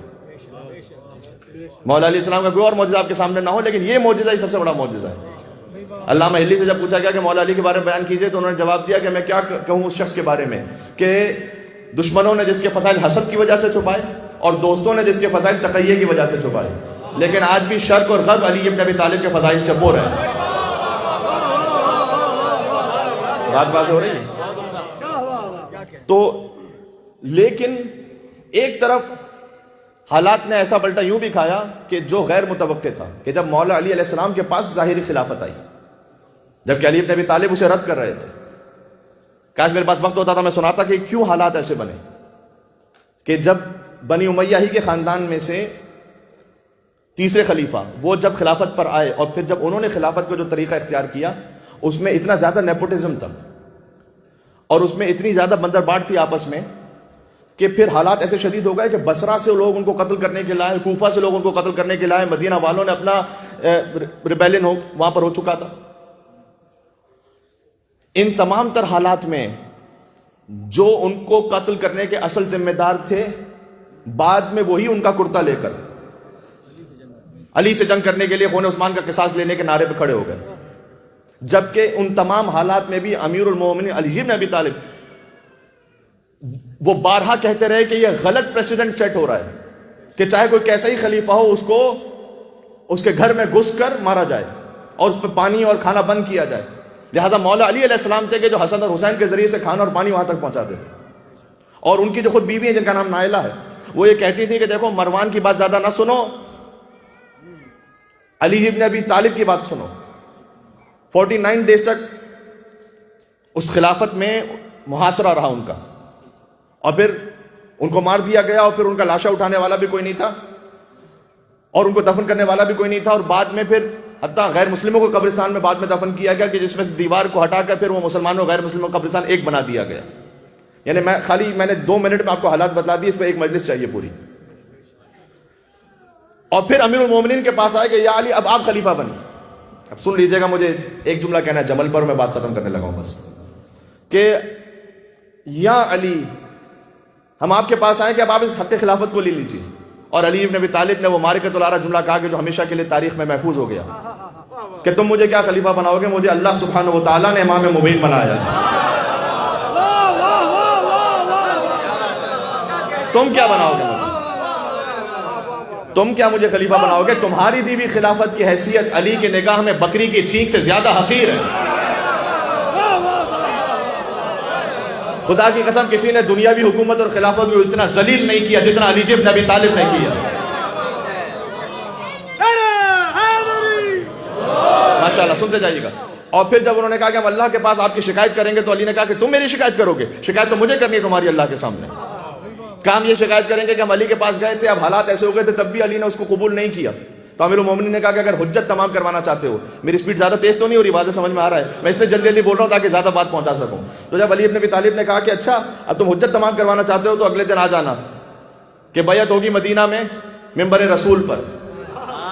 مولا علیہ السلام کا کوئی اور معجزہ آپ کے سامنے نہ ہو، لیکن یہ معجزہ ہی سب سے بڑا معجزہ ہے. علامہ ہلی سے جب پوچھا گیا کہ مولا علی کے بارے میں بیان کیجئے تو انہوں نے جواب دیا کہ میں کیا کہوں اس شخص کے بارے میں کہ دشمنوں نے جس کے فضائل حسد کی وجہ سے چھپائے اور دوستوں نے جس کے فضائل تقیہ کی وجہ سے چھپائے. لیکن آج بھی شرق اور غرب علی ابن ابی طالب کے فضائل سے پور ہے. بات ہو رہی ہے. تو لیکن ایک طرف حالات نے ایسا پلٹا یوں بھی کھایا کہ جو غیر متوقع تھا کہ جب مولا علی علیہ السلام کے پاس ظاہری خلافت آئی، جبکہ علی ابن ابی طالب اسے رد کر رہے تھے. کاش میرے پاس وقت ہوتا تھا میں سناتا کہ کیوں حالات ایسے بنے کہ جب بنی امیہ ہی کے خاندان میں سے تیسرے خلیفہ وہ جب خلافت پر آئے اور پھر جب انہوں نے خلافت کو جو طریقہ اختیار کیا اس میں اتنا زیادہ نیپوٹزم تھا اور اس میں اتنی زیادہ بندر باٹ تھی آپس میں کہ پھر حالات ایسے شدید ہو گئے کہ بصرہ سے لوگ ان کو قتل کرنے کے لائے، کوفہ سے لوگ ان کو قتل کرنے کے لائے، مدینہ والوں نے اپنا ریبیلن وہاں پر ہو چکا تھا. ان تمام تر حالات میں جو ان کو قتل کرنے کے اصل ذمہ دار تھے بعد میں وہی ان کا کرتا لے کر علی سے جنگ کرنے کے لیے خون عثمان کا قصاص لینے کے نعرے پہ کھڑے ہو گئے، جبکہ ان تمام حالات میں بھی امیر المومنین علی بن ابی طالب وہ بارہا کہتے رہے کہ یہ غلط پریسیڈنٹ سیٹ ہو رہا ہے کہ چاہے کوئی کیسا ہی خلیفہ ہو اس کو اس کے گھر میں گھس کر مارا جائے اور اس پہ پانی اور کھانا بند کیا جائے. لہذا مولا علی علیہ السلام تھے کہ جو حسن اور حسین کے ذریعے سے کھانا اور پانی وہاں تک پہنچاتے تھے. اور ان کی جو خود بیوی ہیں جن کا نام نائلہ ہے وہ یہ کہتی تھی کہ دیکھو مروان کی بات زیادہ نہ سنو، علی ابن ابی طالب کی بات سنو. 49 ڈیز تک اس خلافت میں محاصرہ رہا ان کا، اور پھر ان کو مار دیا گیا اور پھر ان کا لاشا اٹھانے والا بھی کوئی نہیں تھا اور ان کو دفن کرنے والا بھی کوئی نہیں تھا. اور بعد میں پھر حتیٰ غیر مسلموں کو قبرستان میں بعد میں دفن کیا گیا کہ جس میں سے دیوار کو ہٹا کر پھر وہ مسلمانوں غیر مسلموں کا قبرستان ایک بنا دیا گیا. یعنی میں نے 2 منٹ میں آپ کو حالات بتلا دی، اس پہ ایک مجلس چاہیے پوری. اور پھر امیر المومنین کے پاس آئے کہ یا علی اب آپ خلیفہ بنی. اب سن لیجئے گا، مجھے ایک جملہ کہنا ہے جمل پر، میں بات ختم کرنے لگا ہوں بس، کہ یا علی ہم آپ کے پاس آئے کہ اب آپ اس حق خلافت کو لے لیجیے. اور علی ابن ابی طالب نے وہ مارکۃ العرا جملہ کہا کہ جو ہمیشہ کے لیے تاریخ میں محفوظ ہو گیا کہ تم مجھے کیا خلیفہ بناؤ گے، مجھے اللہ سبحانہ و تعالیٰ نے امام مبین بنایا. تم کیا بناؤ گے مجھے، تم کیا مجھے خلیفہ بناؤ گے؟ تمہاری دی ہوئی خلافت کی حیثیت علی کے نگاہ میں بکری کی چینک سے زیادہ حقیر ہے. خدا کی قسم کسی نے دنیاوی حکومت اور خلافت کو اتنا ذلیل نہیں کیا جتنا علی ابن ابی طالب نے کیا. ماشاءاللہ سنتے جائیے گا. اور پھر جب انہوں نے کہا کہ ہم اللہ کے پاس آپ کی شکایت کریں گے تو علی نے کہا کہ تم میری شکایت کرو گے؟ شکایت تو مجھے کرنی ہے تمہاری اللہ کے سامنے. کام یہ شکایت کریں گے کہ ہم علی کے پاس گئے تھے، اب حالات ایسے ہو گئے تھے، تب بھی علی نے اس کو قبول نہیں کیا. تو امیر المومنین نے کہا کہ اگر حجت تمام کروانا چاہتے ہو، میری سپیڈ زیادہ تیز تو نہیں ہو رہی، واضح سمجھ میں آ رہا ہے، میں اس لیے جلدی جلدی بول رہا ہوں تاکہ زیادہ بات پہنچا سکوں. تو جب علی ابن ابی طالب نے کہا کہ اچھا اب تم حجت تمام کروانا چاہتے ہو تو اگلے دن آ جانا کہ بیعت ہوگی مدینہ میں ممبر رسول پر.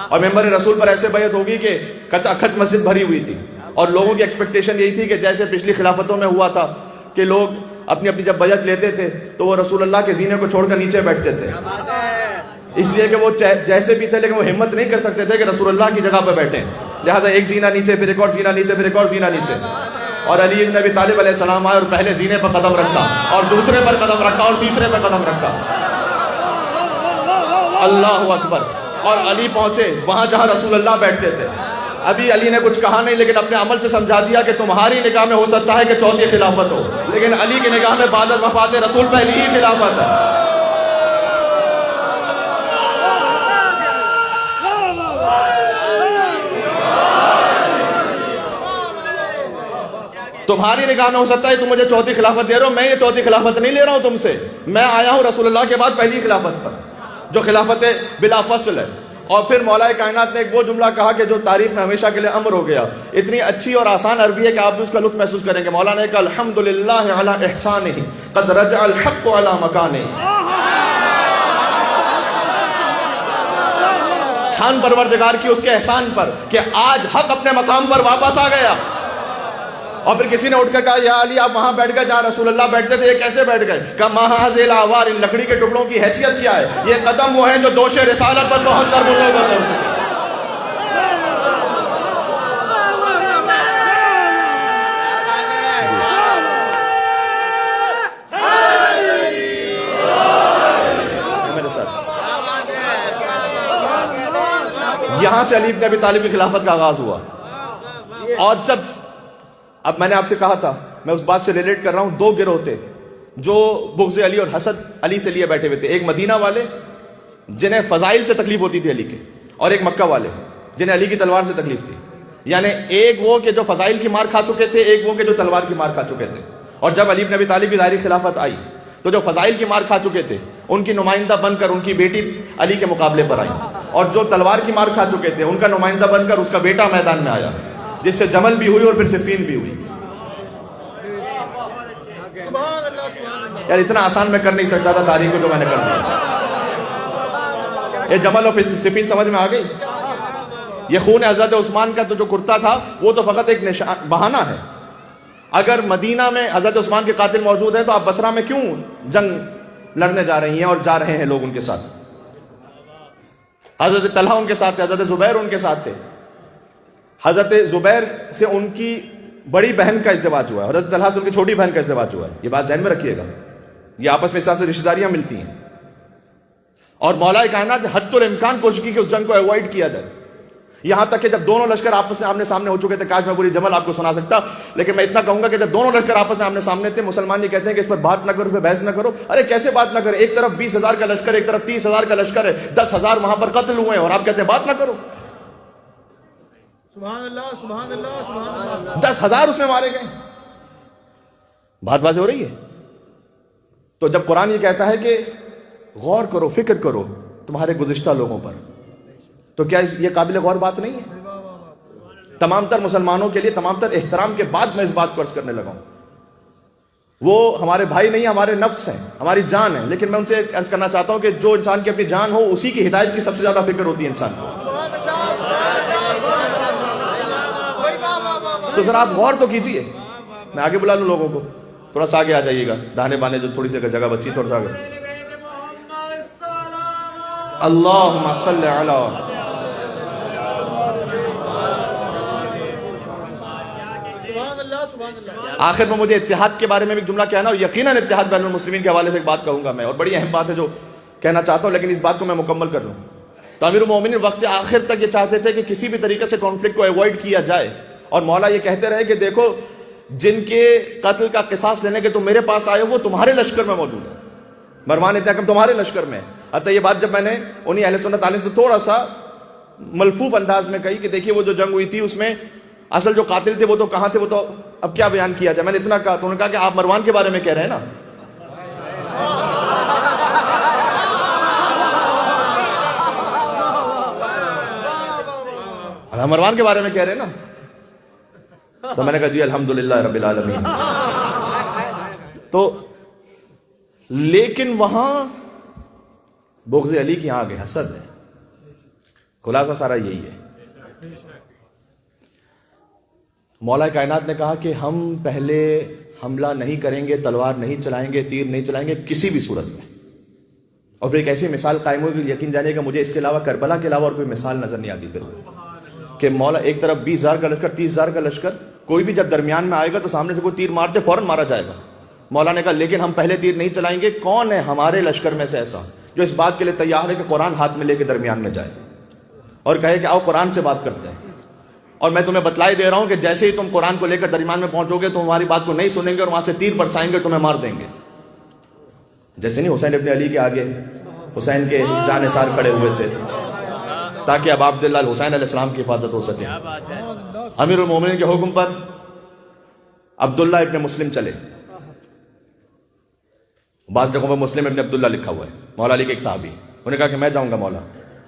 اور ممبر رسول پر ایسے بیعت ہوگی کہ کچا کھچ مسجد بھری ہوئی تھی اور لوگوں کی ایکسپیکٹیشن یہی تھی کہ جیسے پچھلی خلافتوں میں ہوا تھا کہ لوگ اپنی اپنی جب بیعت لیتے تھے تو وہ رسول اللہ کے زینے کو چھوڑ کر نیچے بیٹھتے تھے، اس لیے کہ وہ جیسے بھی تھے لیکن وہ ہمت نہیں کر سکتے تھے کہ رسول اللہ کی جگہ پہ بیٹھیں. لہٰذا ایک زینہ نیچے، پھر ایک اور زینہ نیچے، پھر ایک اور زینہ نیچے. اور علی بن ابی طالب علیہ السلام آئے اور پہلے زینے پر قدم رکھا اور دوسرے پر قدم رکھا اور تیسرے پر قدم رکھا. اللہ اکبر. اور علی پہنچے وہاں جہاں رسول اللہ بیٹھتے تھے. ابھی علی نے کچھ کہا نہیں لیکن اپنے عمل سے سمجھا دیا کہ تمہاری نگاہ میں ہو سکتا ہے کہ چوتھی خلافت ہو، لیکن علی کی نگاہ میں بعد از وفات رسول پہلی ہی خلافت ہے. تمہاری نگاہ میں ہو سکتا ہے تم مجھے چوتھی خلافت دے رہے ہو، میں یہ چوتھی خلافت نہیں لے رہا ہوں تم سے. میں آیا ہوں رسول اللہ کے بعد پہلی خلافت پر جو خلافت بلا فصل ہے. اور پھر مولا کائنات نے ایک وہ جملہ کہا کہ جو تاریخ میں ہمیشہ کے لیے امر ہو گیا. اتنی اچھی اور آسان عربی ہے کہ آپ بھی اس کا لطف محسوس کریں گے. مولا نے کہا الحمدللہ علی احسانہ قد رجع الحق علی مکانہ. حمد پروردگار کی اس کے احسان پر کہ آج حق اپنے مقام پر واپس آ گیا. اور پھر کسی نے اٹھ کر کہا یا علی آپ وہاں بیٹھ گئے جہاں رسول اللہ بیٹھتے تھے، یہ کیسے بیٹھ گئے؟ کہا مہاذ الاوار، ان لکڑی کے ٹکڑوں کی حیثیت کیا ہے؟ یہ قدم وہ ہیں جو دوش رسالت پر پہنچ کر بزرگ ہوتے ہیں. یہاں سے علی بن ابی طالب کی خلافت کا آغاز ہوا. اور جب اب میں نے آپ سے کہا تھا, میں اس بات سے ریلیٹ کر رہا ہوں, دو گروہ تھے جو بغض علی اور حسد علی سے لیے بیٹھے ہوئے تھے. ایک مدینہ والے جنہیں فضائل سے تکلیف ہوتی تھی علی کے, اور ایک مکہ والے جنہیں علی کی تلوار سے تکلیف تھی. یعنی ایک وہ کہ جو فضائل کی مار کھا چکے تھے, ایک وہ کہ جو تلوار کی مار کھا چکے تھے. اور جب علی بن ابی طالب کی ظاہری خلافت آئی تو جو فضائل کی مار کھا چکے تھے ان کی نمائندہ بن کر ان کی بیٹی علی کے مقابلے پر آئی, اور جو تلوار کی مار کھا چکے تھے ان کا نمائندہ بن کر اس کا بیٹا میدان میں آیا, جس سے جمل بھی ہوئی اور پھر صفین بھی ہوئی. یار اتنا آسان میں کر نہیں سکتا تھا تاریخ کو جو میں نے کر دیا. یہ جمل اور صفین سمجھ میں آ گئی. یہ خون حضرت عثمان کا تو جو کرتا تھا وہ تو فقط ایک بہانہ ہے. اگر مدینہ میں حضرت عثمان کے قاتل موجود ہیں تو آپ بصرہ میں کیوں جنگ لڑنے جا رہی ہیں اور جا رہے ہیں لوگ ان کے ساتھ؟ حضرت طلحہ ان کے ساتھ تھے, حضرت زبیر ان کے ساتھ تھے. حضرت زبیر سے ان کی بڑی بہن کا ازدواج ہوا ہے, حضرت طلحہ سے ان کی چھوٹی بہن کا ازدواج ہوا ہے. یہ بات ذہن میں رکھیے گا, یہ آپس میں اس طرح سے رشتہ داریاں ملتی ہیں. اور مولا کائنات نے حد الامکان کوشش کی کہ اس جنگ کو اوائڈ کیا جائے. یہاں تک کہ جب دونوں لشکر آپس میں آمنے سامنے ہو چکے تھے, کاش میں پوری جمل آپ کو سنا سکتا, لیکن میں اتنا کہوں گا کہ جب دونوں لشکر آپس میں آمنے سامنے تھے, مسلمان یہ کہتے ہیں کہ اس پر بات نہ کرو, اس پر بحث نہ کرو. ارے کیسے بات نہ کرے؟ ایک طرف 20,000 کا لشکر, ایک طرف 30,000 کا لشکر ہے, 10,000 وہاں پر قتل ہوئے ہیں, اور آپ کہتے ہیں بات نہ کرو. سبحان اللہ سبحان اللہ سبحان اللہ. 10,000 اس میں مارے گئے. بات واضح ہو رہی ہے. تو جب قرآن یہ کہتا ہے کہ غور کرو, فکر کرو تمہارے گزشتہ لوگوں پر, تو کیا یہ قابل غور بات نہیں ہے؟ تمام تر مسلمانوں کے لیے تمام تر احترام کے بعد میں اس بات کو عرض کرنے لگا ہوں. وہ ہمارے بھائی نہیں, ہمارے نفس ہیں, ہماری جان ہے. لیکن میں ان سے عرض کرنا چاہتا ہوں کہ جو انسان کی اپنی جان ہو اسی کی ہدایت کی سب سے زیادہ فکر ہوتی ہے انسان کو. تو ذرا آپ غور تو کیجئے. میں آگے بلا لوں لوگوں کو, تھوڑا سا آگے آ جائیے گا, داہنے بانے جو تھوڑی سی جگہ بچی تھوڑا سا آگے. اللہم صلی علی. آخر میں مجھے اتحاد کے بارے میں بھی جملہ کہنا, اور یقیناً اتحاد بین المسلمین کے حوالے سے ایک بات کہوں گا میں, اور بڑی اہم بات ہے جو کہنا چاہتا ہوں, لیکن اس بات کو میں مکمل کر لوں. تو امیر المومنین وقت آخر تک یہ چاہتے تھے کہ کسی بھی طریقے سے کانفلکٹ کو ایوائڈ کیا جائے, اور مولا یہ کہتے رہے کہ دیکھو جن کے قتل کا قصاص لینے کے تم میرے پاس آئے ہو وہ تمہارے لشکر میں موجود ہے, مروان ابن حکم تمہارے لشکر میں. حتیٰ یہ بات جب میں نے انہی اہل سنت عالم سے تھوڑا سا ملفوف انداز میں کہی کہ دیکھیے وہ جو جنگ ہوئی تھی اس میں اصل جو قاتل تھے وہ تو کہاں تھے, وہ تو اب کیا بیان کیا جائے. میں نے اتنا کہا تو انہوں نے کہا کہ آپ مروان کے بارے میں کہہ رہے ہیں نا. مروان کے بارے میں کہہ رہے ہیں نا. تو میں نے کہا جی الحمدللہ رب العالمین. تو لیکن وہاں بغض علی کی یہاں آگے حسد ہے. خلاصہ سارا یہی ہے. مولا کائنات نے کہا کہ ہم پہلے حملہ نہیں کریں گے, تلوار نہیں چلائیں گے, تیر نہیں چلائیں گے کسی بھی صورت میں. اور پھر ایک ایسی مثال قائم ہوئی کہ یقین جانے کہ مجھے اس کے علاوہ کربلا کے علاوہ اور کوئی مثال نظر نہیں آتی پھر, کہ مولا ایک طرف 20,000 کا لشکر, 30,000 کا لشکر, کوئی بھی جب درمیان میں آئے گا تو سامنے سے کوئی تیر مار دے فوراً مارا جائے گا. مولا نے کہا لیکن ہم پہلے تیر نہیں چلائیں گے. کون ہے ہمارے لشکر میں سے ایسا جو اس بات کے لیے تیار ہے کہ قرآن ہاتھ میں لے کے درمیان میں جائے اور کہے کہ آؤ قرآن سے بات کرتے ہیں. اور میں تمہیں بتلائی دے رہا ہوں کہ جیسے ہی تم قرآن کو لے کر درمیان میں پہنچو گے تو ہماری بات کو نہیں سنیں گے اور وہاں سے تیر برسائیں گے, تمہیں مار دیں گے. جیسے نہیں حسین ابن علی کے آگے حسین کے جان نثار کھڑے ہوئے تھے تاکہ اب عبداللہ الحسین علیہ السلام کی حفاظت ہو سکے. امیر المومنین کے حکم پر عبداللہ ابن مسلم چلے. بعض جگہوں پر مسلم ابن عبداللہ لکھا ہوا ہے, مولا علی کے ایک صحابی. انہوں نے کہا کہ میں جاؤں گا مولا.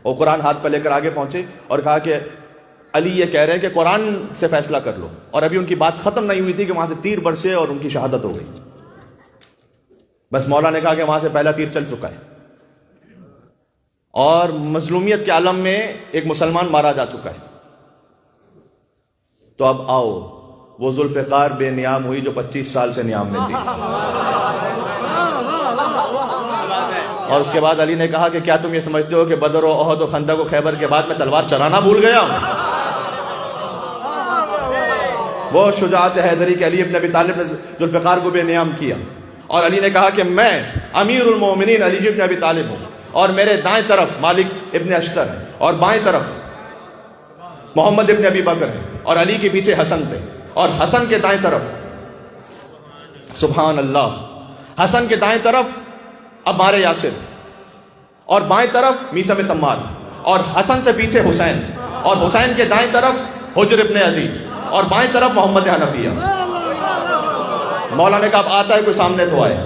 اور قرآن ہاتھ پہ لے کر آگے پہنچے اور کہا کہ علی یہ کہہ رہے ہیں کہ قرآن سے فیصلہ کر لو. اور ابھی ان کی بات ختم نہیں ہوئی تھی کہ وہاں سے تیر برسے اور ان کی شہادت ہو گئی. بس مولا نے کہا کہ وہاں سے پہلا تیر چل چکا ہے اور مظلومیت کے عالم میں ایک مسلمان مارا جا چکا ہے. تو اب آؤ وہ ذوالفقار بے نیام ہوئی جو 25 سال سے نیام میں تھی. اور اس کے بعد علی نے کہا کہ کیا تم یہ سمجھتے ہو کہ بدر و احد و خندق و خیبر کے بعد میں تلوار چلانا بھول گیا ہوں؟ وہ شجاعت حیدری کہ علی ابن ابی طالب نے ذوالفقار کو بے نیام کیا. اور علی نے کہا کہ میں امیر المومنین علی ابن ابی طالب ہوں, اور میرے دائیں طرف مالک ابن اشتر اور بائیں طرف محمد ابن ابی بکر ہے اور علی کے پیچھے حسن تھے، اور حسن کے دائیں طرف، سبحان اللہ، حسن کے دائیں طرف عمار یاسر، اور بائیں طرف میثم تمار، اور حسن سے پیچھے حسین، اور حسین کے دائیں طرف حجر ابن علی، اور بائیں طرف محمد حنفیہ۔ مولا نے کہا اب آتا ہے کوئی سامنے تو آئے۔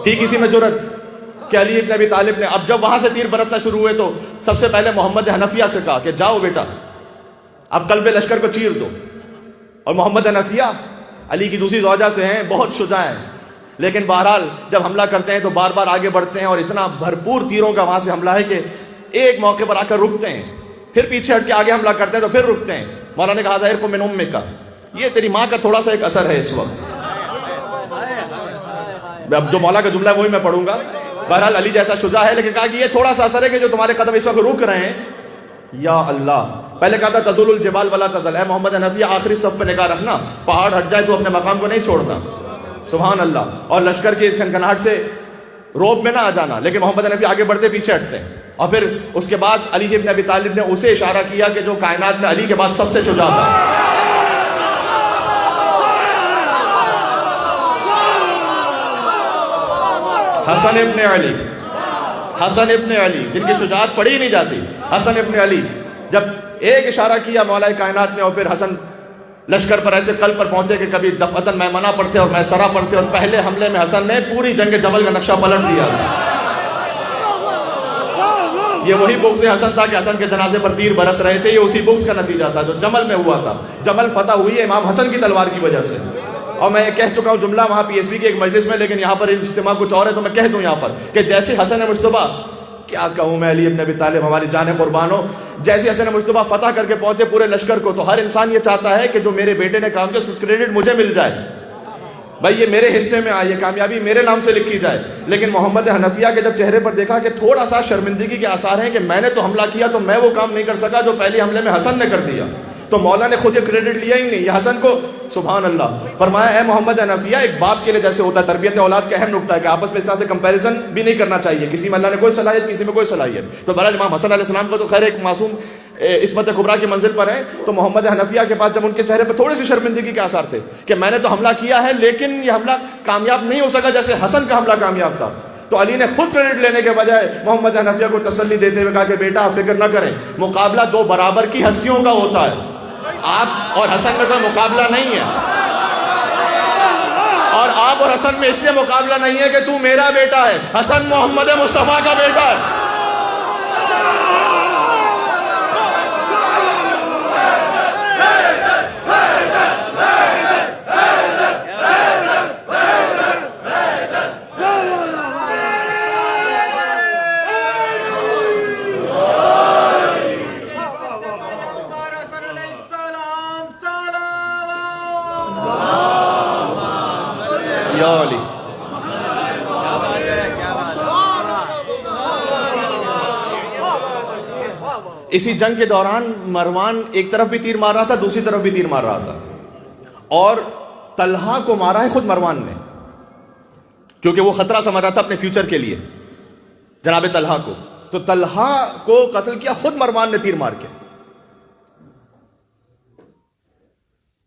تھی کسی میں جرت کہ علی ابن ابی طالب نے، اب جب وہاں سے تیر برتنا شروع ہوئے تو سب سے پہلے محمد حنفیہ سے کہا کہ جاؤ بیٹا اب قلب لشکر کو چیر دو۔ اور محمد حنفیہ علی کی دوسری زوجہ سے ہیں، بہت شجاع ہیں، لیکن بہرحال جب حملہ کرتے ہیں تو بار بار آگے بڑھتے ہیں، اور اتنا بھرپور تیروں کا وہاں سے حملہ ہے کہ ایک موقع پر آ کر رکتے ہیں، پھر پیچھے ہٹ کے آگے حملہ کرتے ہیں تو پھر رکتے ہیں۔ مولا نے کہا ظاہر کو من امک کا، یہ تیری ماں کا تھوڑا سا ایک اثر ہے اس وقت۔ اب جو مولا کا جملہ ہے وہی میں پڑھوں گا۔ بہرحال علی جیسا شجاع ہے، لیکن کہا کہ یہ تھوڑا سا اثر ہے کہ جو تمہارے قدم اس وقت رک رہے ہیں۔ یا اللہ، پہلے کہا تھا تزول الجبال ولا تزل، اے محمد حنفیہ آخری صف پہ نگاہ رکھنا، پہاڑ ہٹ جائے تو اپنے مقام کو نہیں چھوڑنا، سبحان اللہ، اور لشکر کی اس کھنکھناہٹ سے روب میں نہ آ جانا۔ لیکن محمد حنفیہ آگے بڑھتے پیچھے ہٹتے ہیں، اور پھر اس کے بعد علی ابن ابی طالب نے اسے اشارہ کیا کہ جو کائنات میں علی کے بعد سب سے شجاع تھا۔ حسن ابن علی، حسن ابن علی، جن کی شجاعت پڑھی ہی نہیں جاتی، حسن ابن علی، جب ایک اشارہ کیا مولا کائنات نے، اور پھر حسن لشکر پر ایسے قلب پر پہنچے کہ کبھی دفعتاً میمنہ پڑھتے اور میسرہ پڑھتے، اور پہلے حملے میں حسن نے پوری جنگ جمل کا نقشہ پلٹ دیا۔ یہ وہی بغض حسن تھا کہ حسن کے جنازے پر تیر برس رہے تھے، یہ اسی بغض کا نتیجہ تھا جو جمل میں ہوا تھا۔ جمل فتح ہوئی ہے امام حسن کی تلوار کی وجہ سے، اور میں کہہ چکا ہوں جملہ وہاں پی ایس وی کے ایک مجلس میں، لیکن یہاں پر اجتماع کچھ اور ہے تو میں کہہ دوں یہاں پر کہ جیسے حسن مجتبیٰ، کیا کہوں میں، علی ابن ابی طالب ہماری جان قربان ہو، جیسے حسن مجتبیٰ فتح کر کے پہنچے پورے لشکر کو، تو ہر انسان یہ چاہتا ہے کہ جو میرے بیٹے نے کام کیا اس کا کریڈٹ مجھے مل جائے، بھائی یہ میرے حصے میں آئے، یہ کامیابی میرے نام سے لکھی جائے۔ لیکن محمد حنفیہ کے جب چہرے پر دیکھا کہ تھوڑا سا شرمندگی کے آثار ہیں کہ میں نے تو حملہ کیا تو میں وہ کام نہیں کر سکا جو پہلے حملے میں حسن نے کر دیا، تو مولا نے خود یہ کریڈٹ لیا ہی نہیں، یہ حسن کو، سبحان اللہ، فرمایا اے محمد حنفیہ، ایک باپ کے لیے جیسے ہوتا ہے تربیت اولاد کا اہم نقطہ ہے کہ آپس میں اس طرح سے کمپیریزن بھی نہیں کرنا چاہیے، کسی میں اللہ نے کوئی صلاحیت کسی میں کوئی صلاحیت۔ تو بہرحال امام حسن علیہ السلام کو تو خیر ایک معصوم عصمت کبریٰ کی منزل پر ہیں، تو محمد حنفیہ کے پاس جب ان کے چہرے پر تھوڑی سی شرمندگی کے آثار تھے کہ میں نے تو حملہ کیا ہے لیکن یہ حملہ کامیاب نہیں ہو سکا جیسے حسن کا حملہ کامیاب تھا، تو علی نے خود کریڈٹ لینے کے بجائے محمد حنفیہ کو تسلی دیتے ہوئے کہا کہ بیٹا آپ فکر نہ کریں، مقابلہ دو برابر کی ہستیوں کا ہوتا ہے، آپ اور حسن میں کوئی مقابلہ نہیں ہے، اور آپ اور حسن میں اس لیے مقابلہ نہیں ہے کہ تو میرا بیٹا ہے، حسن محمد مصطفیٰ کا بیٹا ہے۔ یا علی، اسی جنگ کے دوران مروان ایک طرف بھی تیر مار رہا تھا، دوسری طرف بھی تیر مار رہا تھا، اور طلحہ کو مارا ہے خود مروان نے، کیونکہ وہ خطرہ سمجھ رہا تھا اپنے فیوچر کے لیے جناب طلحہ کو، تو طلحہ کو قتل کیا خود مروان نے تیر مار کے۔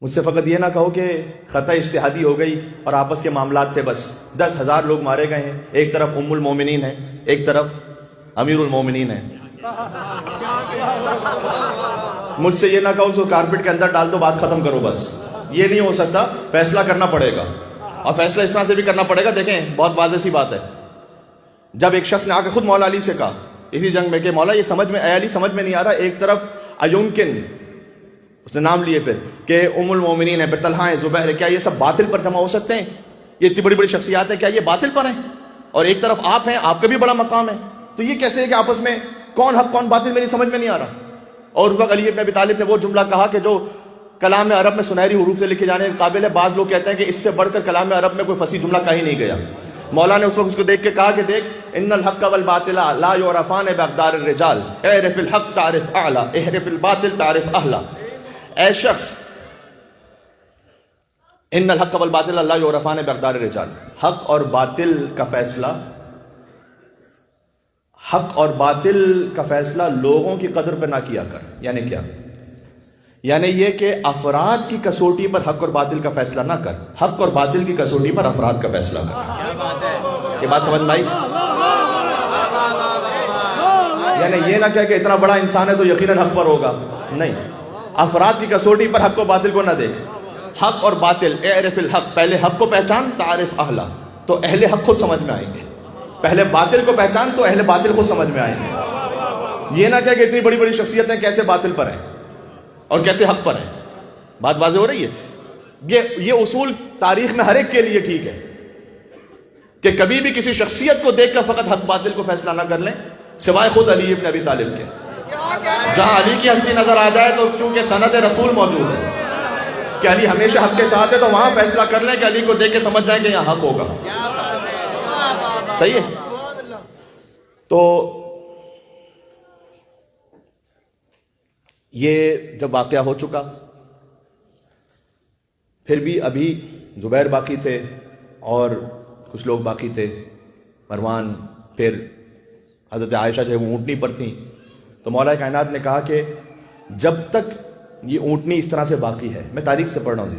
مجھ سے فقط یہ نہ کہو کہ خطا اجتہادی ہو گئی اور آپس کے معاملات تھے، بس 10,000 لوگ مارے گئے ہیں، ایک طرف ام المومنین ہے، ایک طرف امیر المومنین ہے۔ مجھ سے یہ نہ کہو کہ کارپٹ کے اندر ڈال دو بات ختم کرو، بس یہ نہیں ہو سکتا، فیصلہ کرنا پڑے گا، اور فیصلہ اس طرح سے بھی کرنا پڑے گا۔ دیکھیں بہت واضح سی بات ہے، جب ایک شخص نے آ کے خود مولا علی سے کہا اسی جنگ میں کہ مولا یہ سمجھ میں، اے علی سمجھ میں نہیں آ رہا، ایک طرف ایمکن، اس نے نام لیے پھر کہ ام المومنین ہے، پھر طلحہ ہے، زبیر ہے، کیا یہ سب باطل پر جمع ہو سکتے ہیں؟ یہ اتنی بڑی بڑی شخصیات ہیں، کیا یہ باطل پر ہیں؟ اور ایک طرف آپ ہیں، آپ کا بھی بڑا مقام ہے، تو یہ کیسے ہے کہ آپس میں کون حق کون باطل میری سمجھ میں نہیں آ رہا۔ اور اس وقت علی ابن ابی طالب نے وہ جملہ کہا کہ جو کلام عرب میں سنہری حروف سے لکھے جانے کے قابل ہے، بعض لوگ کہتے ہیں کہ اس سے بڑھ کر کلام عرب میں کوئی فصیح جملہ کہی نہیں گیا۔ مولا نے اس وقت اس کو دیکھ کے کہا کہ دیکھ، ان الحق والباطل لا یعرفان باقدار الرجال، اعرف الحق تعرف اعلی، احرف الباطل تعرف اہلا۔ اے شخص، ان الحق والباطل لا یعرفان باقدار الرجال، حق اور باطل کا فیصلہ حق اور باطل کا فیصلہ لوگوں کی قدر پہ نہ کیا کر. یعنی کیا؟ یعنی یہ کہ افراد کی کسوٹی پر حق اور باطل کا فیصلہ نہ کر، حق اور باطل کی کسوٹی پر افراد کا فیصلہ کر. یہ بات سمجھ میں آئی؟ یعنی یہ نہ کہہ کہ اتنا بڑا انسان ہے تو یقیناً حق پر ہوگا، نہیں. افراد کی کسوٹی پر حق و باطل کو نہ دیکھ. حق اور باطل، اعرف الحق، پہلے حق کو پہچان، تعرف اہلا، تو اہل حق خود سمجھ میں آئیں گے. پہلے باطل کو پہچان تو اہل باطل خود سمجھ میں آئیں گے. یہ نہ کہہ کہ اتنی بڑی بڑی شخصیتیں کیسے باطل پر ہیں اور کیسے حق پر ہیں. بات واضح ہو رہی ہے؟ یہ اصول تاریخ میں ہر ایک کے لیے ٹھیک ہے کہ کبھی بھی کسی شخصیت کو دیکھ کر فقط حق باطل کو فیصلہ نہ کر لیں، سوائے خود علی ابن ابی طالب کے. جہاں علی کی ہستی نظر آ جائے تو کیونکہ سند رسول موجود ہے کہ علی ہمیشہ حق کے ساتھ ہے، تو وہاں فیصلہ کر لیں کہ علی کو دیکھ کے سمجھ جائیں کہ یہاں حق ہوگا. صحیح ہے؟ تو یہ جب واقعہ ہو چکا، پھر بھی ابھی زبیر باقی تھے اور کچھ لوگ باقی تھے، مروان، پھر حضرت عائشہ جو وہ اونٹنی پر تھیں. تو مولا کائنات نے کہا کہ جب تک یہ اونٹنی اس طرح سے باقی ہے، میں تاریخ سے پڑھ رہا ہوں،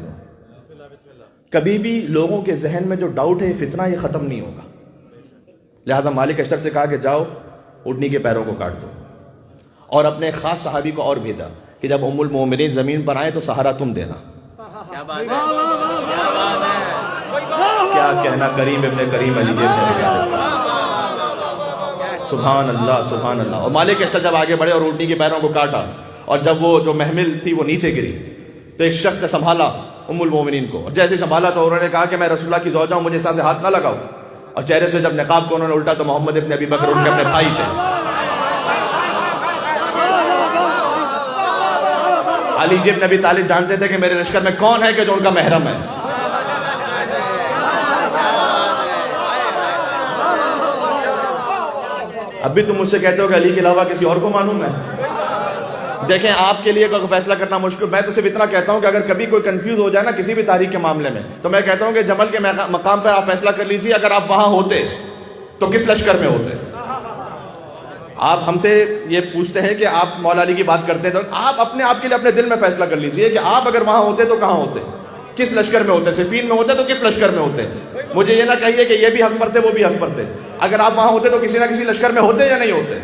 کبھی بھی لوگوں کے ذہن میں جو ڈاؤٹ ہے، یہ فتنہ، یہ ختم نہیں ہوگا. لہذا مالک اشتر سے کہا کہ جاؤ اونٹنی کے پیروں کو کاٹ دو، اور اپنے خاص صحابی کو اور بھیجا کہ جب ام المومنین زمین پر آئیں تو سہارا تم دینا. کیا کہنا کریم ابن کریم علی ابن ابی طالب. سبحان اللہ، سبحان اللہ. اور مالک اشتر جب آگے بڑھے اور اونٹنی کے پیروں کو کاٹا، اور جب وہ جو محمل تھی وہ نیچے گری، تو ایک شخص نے سنبھالا ام المومنین کو، اور جیسے سنبھالا تو انہوں نے کہا کہ میں رسول اللہ کی زوجہ ہوں، مجھے اس طرح سے ہاتھ نہ لگاؤ. اور چہرے سے جب نقاب کو انہوں نے الٹا تو محمد ابن ابی بکر ان کے اپنے بھائی تھے. علی ابن ابی طالب جانتے تھے کہ میرے لشکر میں کون ہے کہ جو ان کا محرم ہے. اب بھی تم مجھ سے کہتے ہو کہ علی کے علاوہ کسی اور کو معلوم ہے. دیکھیں، آپ کے لیے کوئی فیصلہ کرنا مشکل. میں تو صرف اتنا کہتا ہوں کہ اگر کبھی کوئی کنفیوز ہو جائے نا کسی بھی تاریخ کے معاملے میں، تو میں کہتا ہوں کہ جمل کے مقام پہ آپ فیصلہ کر لیجیے، اگر آپ وہاں ہوتے تو کس لشکر میں ہوتے. آپ ہم سے یہ پوچھتے ہیں کہ آپ مولا علی کی بات کرتے ہیں، تو آپ اپنے آپ کے لیے اپنے دل میں فیصلہ کر لیجیے کہ آپ اگر وہاں ہوتے تو کہاں ہوتے، کس لشکر میں ہوتے. صفین میں ہوتے تو کس لشکر میں ہوتے. مجھے یہ نہ کہیے کہ یہ بھی حق پر تھے وہ بھی حق پر تھے. اگر آپ وہاں ہوتے تو کسی نہ کسی لشکر میں ہوتے یا نہیں ہوتے.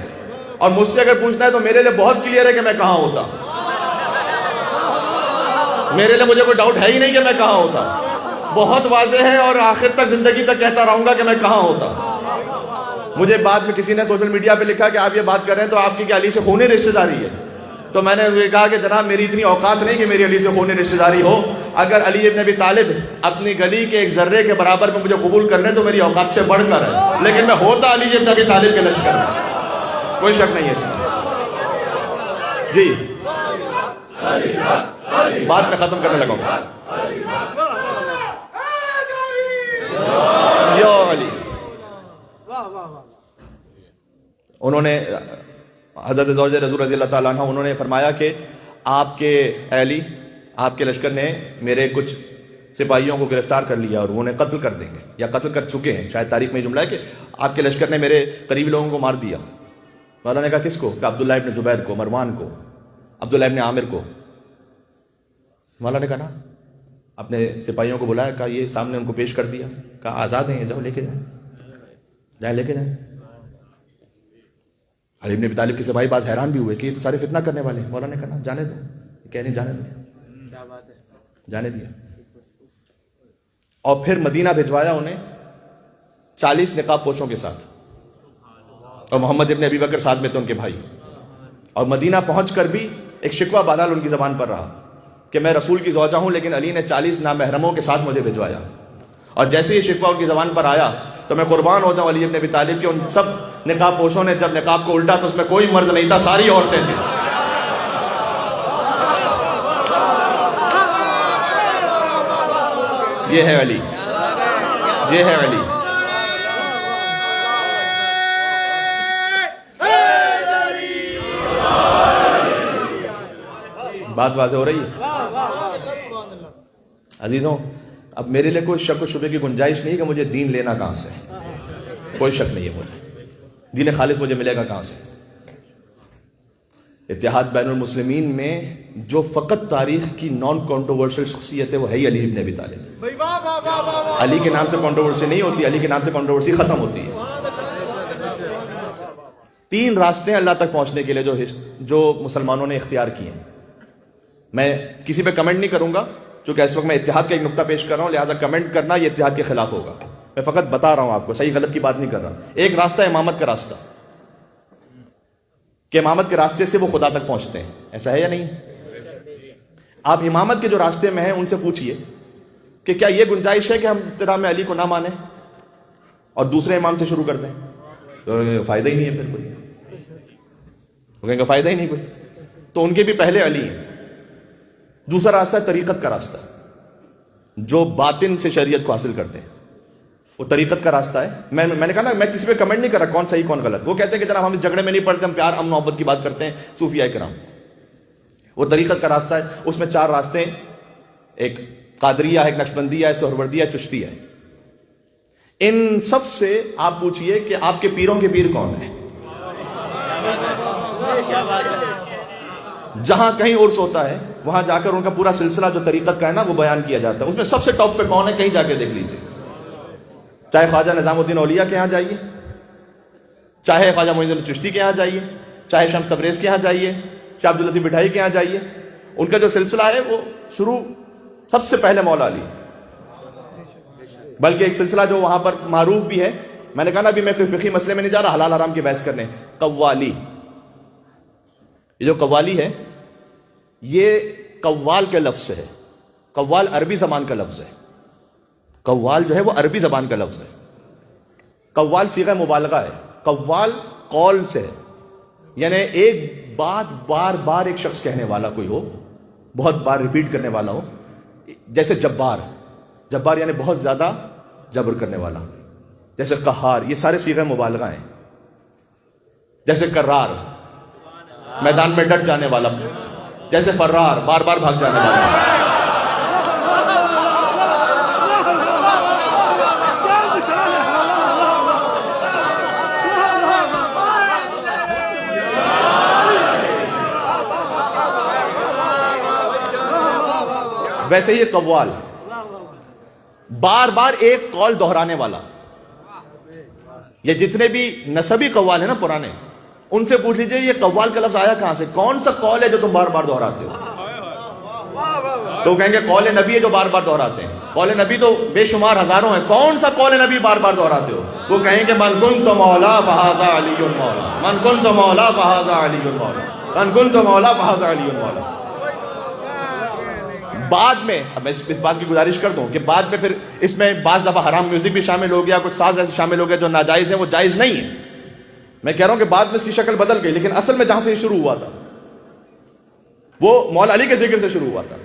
اور مجھ سے اگر پوچھنا ہے تو میرے لیے بہت کلیئر ہے کہ میں کہاں ہوتا. میرے لیے مجھے کوئی ڈاؤٹ ہے ہی نہیں کہ میں کہاں ہوتا. بہت واضح ہے، اور آخر تک زندگی تک کہتا رہوں گا کہ میں کہاں ہوتا. مجھے بعد میں کسی نے سوشل میڈیا پہ لکھا کہ آپ یہ بات کر رہے ہیں تو آپ کی کیا علی سے خونی رشتہ داری ہے. تو میں نے کہا کہ جناب میری اتنی اوقات نہیں کہ میری علی سے خونی رشتہ داری ہو. اگر علی ابن ابی طالب اپنی گلی کے ایک ذرے کے برابر میں مجھے قبول کر لیں تو میری اوقات سے بڑھ کر ہے، لیکن میں ہوتا علی ابن ابی طالب کے لشکر میں، کوئی شک نہیں ہے اس میں. جی بات میں ختم کرنے لگا ہوں. یا علی، انہوں نے حضرت زوج رسول رضی اللہ تعالیٰ عنہ انہوں نے فرمایا کہ آپ کے علی، آپ کے لشکر نے میرے کچھ سپاہیوں کو گرفتار کر لیا اور وہ انہیں قتل کر دیں گے یا قتل کر چکے ہیں. شاید تاریخ میں یہ جملہ ہے کہ آپ کے لشکر نے میرے قریبی لوگوں کو مار دیا. مولانا نے کہا کس کو؟ کہ عبداللہ ابن زبیر کو، مروان کو، عبداللہ ابن عامر کو. مولانا نے کہا نا اپنے سپاہیوں کو بلایا، کہا یہ سامنے ان کو پیش کر دیا، کہا آزاد ہیں، جاؤ لے کے جائیں لے کے جائیں. علی ابن ابی طالب کے سپاہی بعض حیران بھی ہوئے کہ یہ تو سارے فتنہ کرنے والے ہیں. مولانا نے کہا نا جانے دو، کہہ نہیں جانے دو، جانے دیا. اور پھر مدینہ بھجوایا انہیں 40 نقاب پوشوں کے ساتھ، اور محمد ابن ابی بکر ساتھ میں تھے ان کے بھائی. اور مدینہ پہنچ کر بھی ایک شکوہ بہرحال ان کی زبان پر رہا کہ میں رسول کی زوجہ ہوں، لیکن علی نے 40 نامحرموں کے ساتھ مجھے بھجوایا. اور جیسے یہ شکوہ ان کی زبان پر آیا تو میں قربان ہو جاؤں علی ابن ابی طالب کے، ان سب نقاب پوشوں نے جب نقاب کو الٹا تو اس میں کوئی مرد نہیں تھا، ساری عورتیں تھیں. یہ ہے علی، یہ ہے علی. بات واضح ہو رہی ہے عزیزوں؟ اب میرے لیے کوئی شک و شبے کی گنجائش نہیں کہ مجھے دین لینا کہاں سے، کوئی شک نہیں ہے مجھے. دین خالص مجھے ملے گا کہاں سے؟ اتحاد بین المسلمین میں جو فقط تاریخ کی نان کنٹروورشل شخصیت ہے وہ ہے علی ابن ابی طالب. علی کے نام سے کنٹروورسی نہیں ہوتی, علی کے نام سے کنٹروورسی ختم ہوتی ہے. 3 راستے ہیں اللہ تک پہنچنے کے لیے جو مسلمانوں نے اختیار کیے ہیں. میں کسی پہ کمنٹ نہیں کروں گا چونکہ اس وقت میں اتحاد کا ایک نقطہ پیش کر رہا ہوں, لہٰذا کمنٹ کرنا یہ اتحاد کے خلاف ہوگا. میں فقط بتا رہا ہوں آپ کو, صحیح غلط کی بات نہیں کر رہا. ایک راستہ ہے امامت کا راستہ, کہ امامت کے راستے سے وہ خدا تک پہنچتے ہیں. ایسا ہے یا نہیں؟ آپ امامت کے جو راستے میں ہیں ان سے پوچھئے کہ کیا یہ گنجائش ہے کہ ہم ابتداء میں علی کو نہ مانیں اور دوسرے امام سے شروع کر دیں؟ تو فائدہ ہی نہیں ہے. پھر کوئی کہیں گے فائدہ ہی نہیں کوئی. تو ان کے بھی پہلے علی ہیں. دوسرا راستہ ہے طریقت کا راستہ, جو باطن سے شریعت کو حاصل کرتے ہیں. وہ طریقت کا راستہ ہے. میں نے کہا نا, میں کسی پہ کمنٹ نہیں کر رہا کون صحیح کون غلط. وہ کہتے ہیں کہ جناب ہم اس جھگڑے میں نہیں پڑتے, ہم پیار امن محبت کی بات کرتے ہیں صوفیاء کرام. وہ طریقت کا راستہ ہے. اس میں 4 راستے ہیں, ایک قادریہ ہے, ایک نقشبندیہ ہے, سہروردیہ ہے, چشتیہ ہے. ان سب سے آپ پوچھئے کہ آپ کے پیروں کے پیر کون ہیں. جہاں کہیں عرس ہوتا ہے وہاں جا کر ان کا پورا سلسلہ جو طریقت کا ہے نا وہ بیان کیا جاتا ہے. اس میں سب سے ٹاپ پہ کون ہے کہیں جا کے دیکھ لیجئے. چاہے خواجہ نظام الدین اولیاء کے ہاں جائیے, چاہے خواجہ معین الدین چشتی کے ہاں جائیے, چاہے شمس تبریز کے ہاں جائیے, شاہ عبد اللطیف بٹھائی کے ہاں جائیے. ان کا جو سلسلہ ہے وہ شروع سب سے پہلے مولا علی, بلکہ ایک سلسلہ جو وہاں پر معروف بھی ہے. میں نے کہا نا ابھی میں کوئی فقہی مسئلے میں نہیں جا رہا, حلال حرام کی بحث کرنے. قوالی, یہ جو قوالی ہے یہ قوال کے لفظ سے ہے. قوال عربی زبان کا لفظ ہے. قوال جو ہے وہ عربی زبان کا لفظ ہے. قوال صیغہ مبالغہ ہے. قوال قول سے ہے, یعنی ایک بات بار بار ایک شخص کہنے والا کوئی ہو, بہت بار ریپیٹ کرنے والا ہو. جیسے جبار, جبار یعنی بہت زیادہ جبر کرنے والا. جیسے قہار, یہ سارے صیغہ مبالغہ ہیں. جیسے کرار, میدان میں ڈٹ جانے والا. جیسے فرار, بار بار بھاگ جانے والا. ویسے ہی قوال, بار بار ایک قول دہرانے والا. یہ جتنے بھی نسبی قوال ہیں نا پرانے, ان سے پوچھ لیجئے یہ قوال کا لفظ آیا کہاں سے, کون سا قول ہے جو تم بار بار دہراتے ہو. تو کہیں گے قول نبی ہے جو بار بار دہراتے ہیں. قول نبی تو بے شمار ہزاروں ہیں, کون سا قول نبی بار بار دہراتے ہو. وہ کہیں گے من کنت مولا فہذا علی مولا, من کنت مولا فہذا علی مولا, من کنت مولا فہذا علی مولا. بعد میں اب میں اس بات کی گزارش کر دوں کہ بعد میں پھر اس میں بعض دفعہ حرام میوزک بھی شامل ہو گیا, کچھ ساز ایسے شامل ہو گئے جو ناجائز ہیں, وہ جائز نہیں ہے. میں کہہ رہا ہوں کہ بعد میں اس کی شکل بدل گئی, لیکن اصل میں جہاں سے یہ شروع ہوا تھا وہ مولا علی کے ذکر سے شروع ہوا تھا.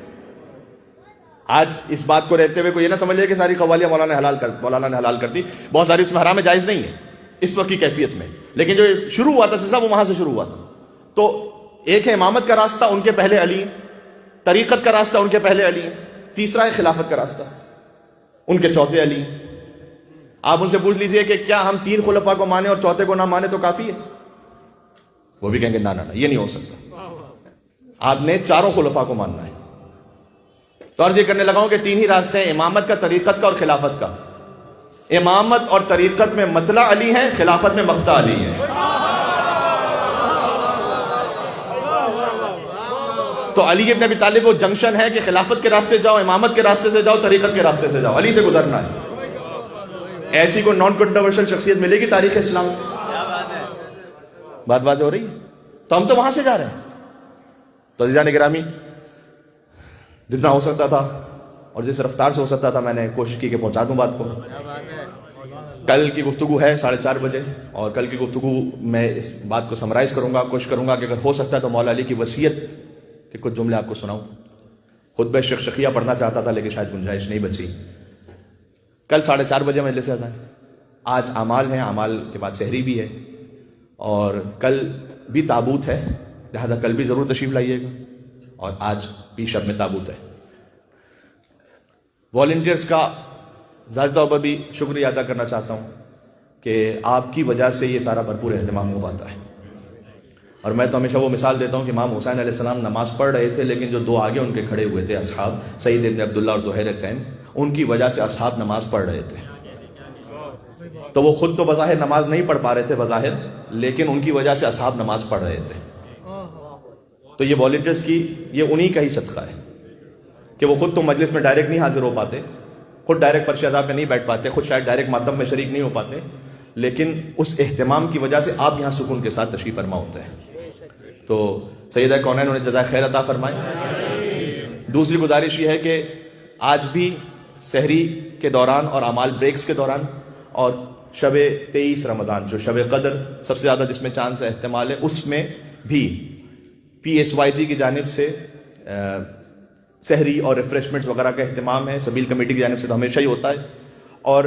آج اس بات کو رہتے ہوئے کوئی یہ نہ سمجھے کہ ساری قوالیاں مولانا نے حلال کر دی. بہت ساری اس میں حرام جائز نہیں ہے اس وقت کی کیفیت میں, لیکن جو شروع ہوا تھا سلسلہ وہ وہاں سے شروع ہوا تھا. تو ایک ہے امامت کا راستہ, ان کے پہلے علی ہیں. طریقت کا راستہ, ان کے پہلے علی ہیں. تیسرا ہے خلافت کا راستہ, ان کے چوتھے علی ہیں. آپ ان سے پوچھ لیجئے کہ کیا ہم 3 خلفاء کو مانیں اور چوتھے کو نہ مانیں تو کافی ہے؟ وہ بھی کہیں گے نہ یہ نہیں ہو سکتا, آپ نے 4 خلفاء کو ماننا ہے. تو عرض یہ کرنے لگا ہوں کہ 3 ہی راستے ہیں, امامت کا, طریقت کا اور خلافت کا. امامت اور طریقت میں مطلع علی ہے, خلافت میں مقتع علی ہے. تو علی ابن ابی طالب وہ جنکشن ہے کہ خلافت کے راستے سے جاؤ, امامت کے راستے سے جاؤ, طریقت کے راستے سے جاؤ, علی سے گزرنا ہے. ایسی کوئی نان کنٹروورشل شخصیت ملے گی تاریخ اسلام میں؟ بات واضح ہو رہی ہے. تو ہم تو وہاں سے جا رہے ہیں. تو عزیزان گرامی, جتنا ہو سکتا تھا اور جس رفتار سے ہو سکتا تھا میں نے کوشش کی کہ پہنچا دوں بات کو. کل کی گفتگو ہے 4:30 بجے, اور کل کی گفتگو میں اس بات کو سمرائز کروں گا, کوشش کروں گا کہ اگر ہو سکتا ہے تو مولا علی کی وصیت کہ کچھ جملے آپ کو سناؤں. خطبہ شقشقیہ پڑھنا چاہتا تھا لیکن شاید گنجائش نہیں بچی. کل 4:30 بجے مجلس اذان. آج اعمال ہیں, اعمال کے بعد سحری بھی ہے, اور کل بھی تابوت ہے, لہذا کل بھی ضرور تشریف لائیے گا, اور آج بھی شب میں تابوت ہے. والنٹیئرز کا ذاتی طور پر بھی شکریہ ادا کرنا چاہتا ہوں. کہ آپ کی وجہ سے یہ سارا بھرپور اہتمام ہو پاتا ہے. اور میں تو ہمیشہ وہ مثال دیتا ہوں کہ امام حسین علیہ السلام نماز پڑھ رہے تھے، لیکن جو دو آگے ان کے کھڑے ہوئے تھے اصحاب، سعید ابن عبداللہ اور زہیر قین، ان کی وجہ سے اصحاب نماز پڑھ رہے تھے. تو وہ خود تو بظاہر نماز نہیں پڑھ پا رہے تھے بظاہر، لیکن ان کی وجہ سے اصحاب نماز پڑھ رہے تھے. تو یہ والنٹیئرز کی یہ انہی کا ہی صدقہ ہے کہ وہ خود تو مجلس میں ڈائریکٹ نہیں حاضر ہو پاتے، خود ڈائریکٹ فرش عذاب میں نہیں بیٹھ پاتے، خود شاید ڈائریکٹ ماتم میں شریک نہیں ہو پاتے، لیکن اس اہتمام کی وجہ سے آپ یہاں سکون کے ساتھ تشریف فرما ہوتے ہیں. تو سیدہ کونین انہیں جزائے خیر عطا فرمائے. دوسری گزارش یہ ہے کہ آج بھی سحری کے دوران اور اعمال بریکس کے دوران اور شب 23 رمضان جو شب قدر سب سے زیادہ جس میں چاند سے احتمال ہے، اس میں بھی PSYG کی جانب سے سحری اور ریفریشمنٹس وغیرہ کا اہتمام ہے. سبیل کمیٹی کی جانب سے تو ہمیشہ ہی ہوتا ہے. اور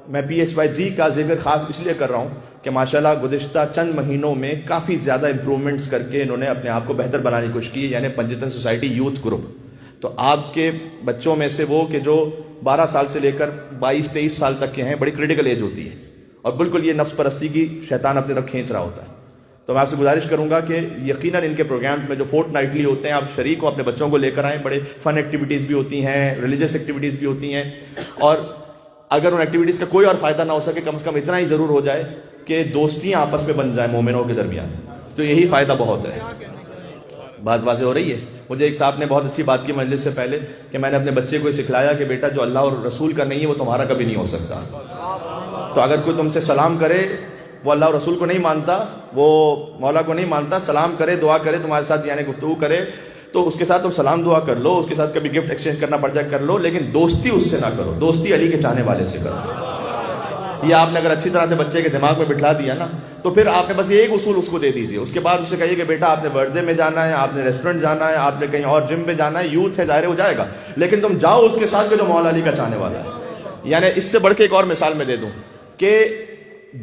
میں PSYG کا ذکر خاص اس لیے کر رہا ہوں کہ ماشاءاللہ گزشتہ چند مہینوں میں کافی زیادہ امپرومنٹس کر کے انہوں نے اپنے آپ کو بہتر بنانے کی کوشش کی ہے. یعنی پنجتن سوسائٹی یوتھ گروپ، تو آپ کے بچوں میں سے وہ کہ جو 12 سال سے لے کر 22-23 سال تک کے ہیں، بڑی کریٹیکل ایج ہوتی ہے اور بالکل یہ نفس پرستی کی شیطان اپنے طرف کھینچ رہا ہوتا ہے. تو میں آپ سے گزارش کروں گا کہ یقیناً ان کے پروگرامز میں جو فورٹ نائٹلی ہوتے ہیں آپ شریک ہو، اپنے بچوں کو لے کر آئیں. بڑے فن ایکٹیویٹیز بھی ہوتی ہیں، ریلیجس ایکٹیویٹیز بھی ہوتی ہیں، اور اگر ان ایکٹیویٹیز کا کوئی اور فائدہ نہ ہو سکے، کم سے کم اتنا ہی ضرور ہو جائے کہ دوستیاں آپس میں بن جائیں مومنوں کے درمیان، تو یہی فائدہ بہت ہے. بات واضح ہو رہی ہے. مجھے ایک صاحب نے بہت اچھی بات کی مجلس سے پہلے کہ میں نے اپنے بچے کو یہ سکھلایا کہ بیٹا جو اللہ اور رسول کا نہیں ہے وہ تمہارا کبھی نہیں ہو سکتا. تو اگر کوئی تم سے سلام کرے، وہ اللہ اور رسول کو نہیں مانتا، وہ مولا کو نہیں مانتا، سلام کرے، دعا کرے تمہارے ساتھ، یعنی گفتگو کرے، تو اس کے ساتھ تم سلام دعا کر لو، اس کے ساتھ کبھی گفٹ ایکسچینج کرنا پڑ جائے کر لو، لیکن دوستی اس سے نہ کرو. دوستی علی کے چاہنے والے سے کرو. یہ آپ نے اگر اچھی طرح سے بچے کے دماغ میں بٹھلا دیا نا، تو پھر آپ نے بس یہ ایک اصول اس کو دے دیجیے. اس کے بعد اسے کہیے کہ بیٹا آپ نے برتھ ڈے میں جانا ہے، آپ نے ریسٹورنٹ جانا ہے، آپ نے کہیں اور جم پہ جانا ہے، یوتھ ہے، ظاہر ہو جائے گا، لیکن تم جاؤ اس کے ساتھ جو مولا علی کا چاہنے والا ہے. یعنی اس سے بڑھ کے ایک اور مثال میں دے دوں کہ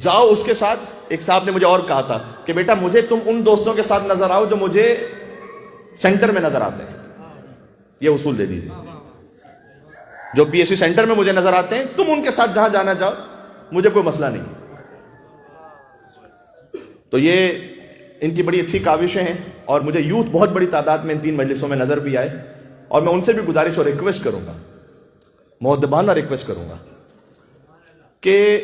جاؤ اس کے ساتھ. ایک صاحب نے مجھے اور کہا تھا کہ بیٹا مجھے تم ان دوستوں کے ساتھ نظر آؤ جو مجھے سینٹر میں نظر آتے ہیں. یہ اصول دے دیجیے. جو PSV سینٹر میں مجھے نظر آتے ہیں، تم ان کے ساتھ جہاں جانا جاؤ، مجھے کوئی مسئلہ نہیں. تو یہ ان کی بڑی اچھی کاوشیں ہیں، اور مجھے یوتھ بہت بڑی تعداد میں ان 3 مجلسوں میں نظر بھی آئے. اور میں ان سے بھی گزارش اور ریکویسٹ کروں گا، مؤدبانہ ریکویسٹ کروں گا کہ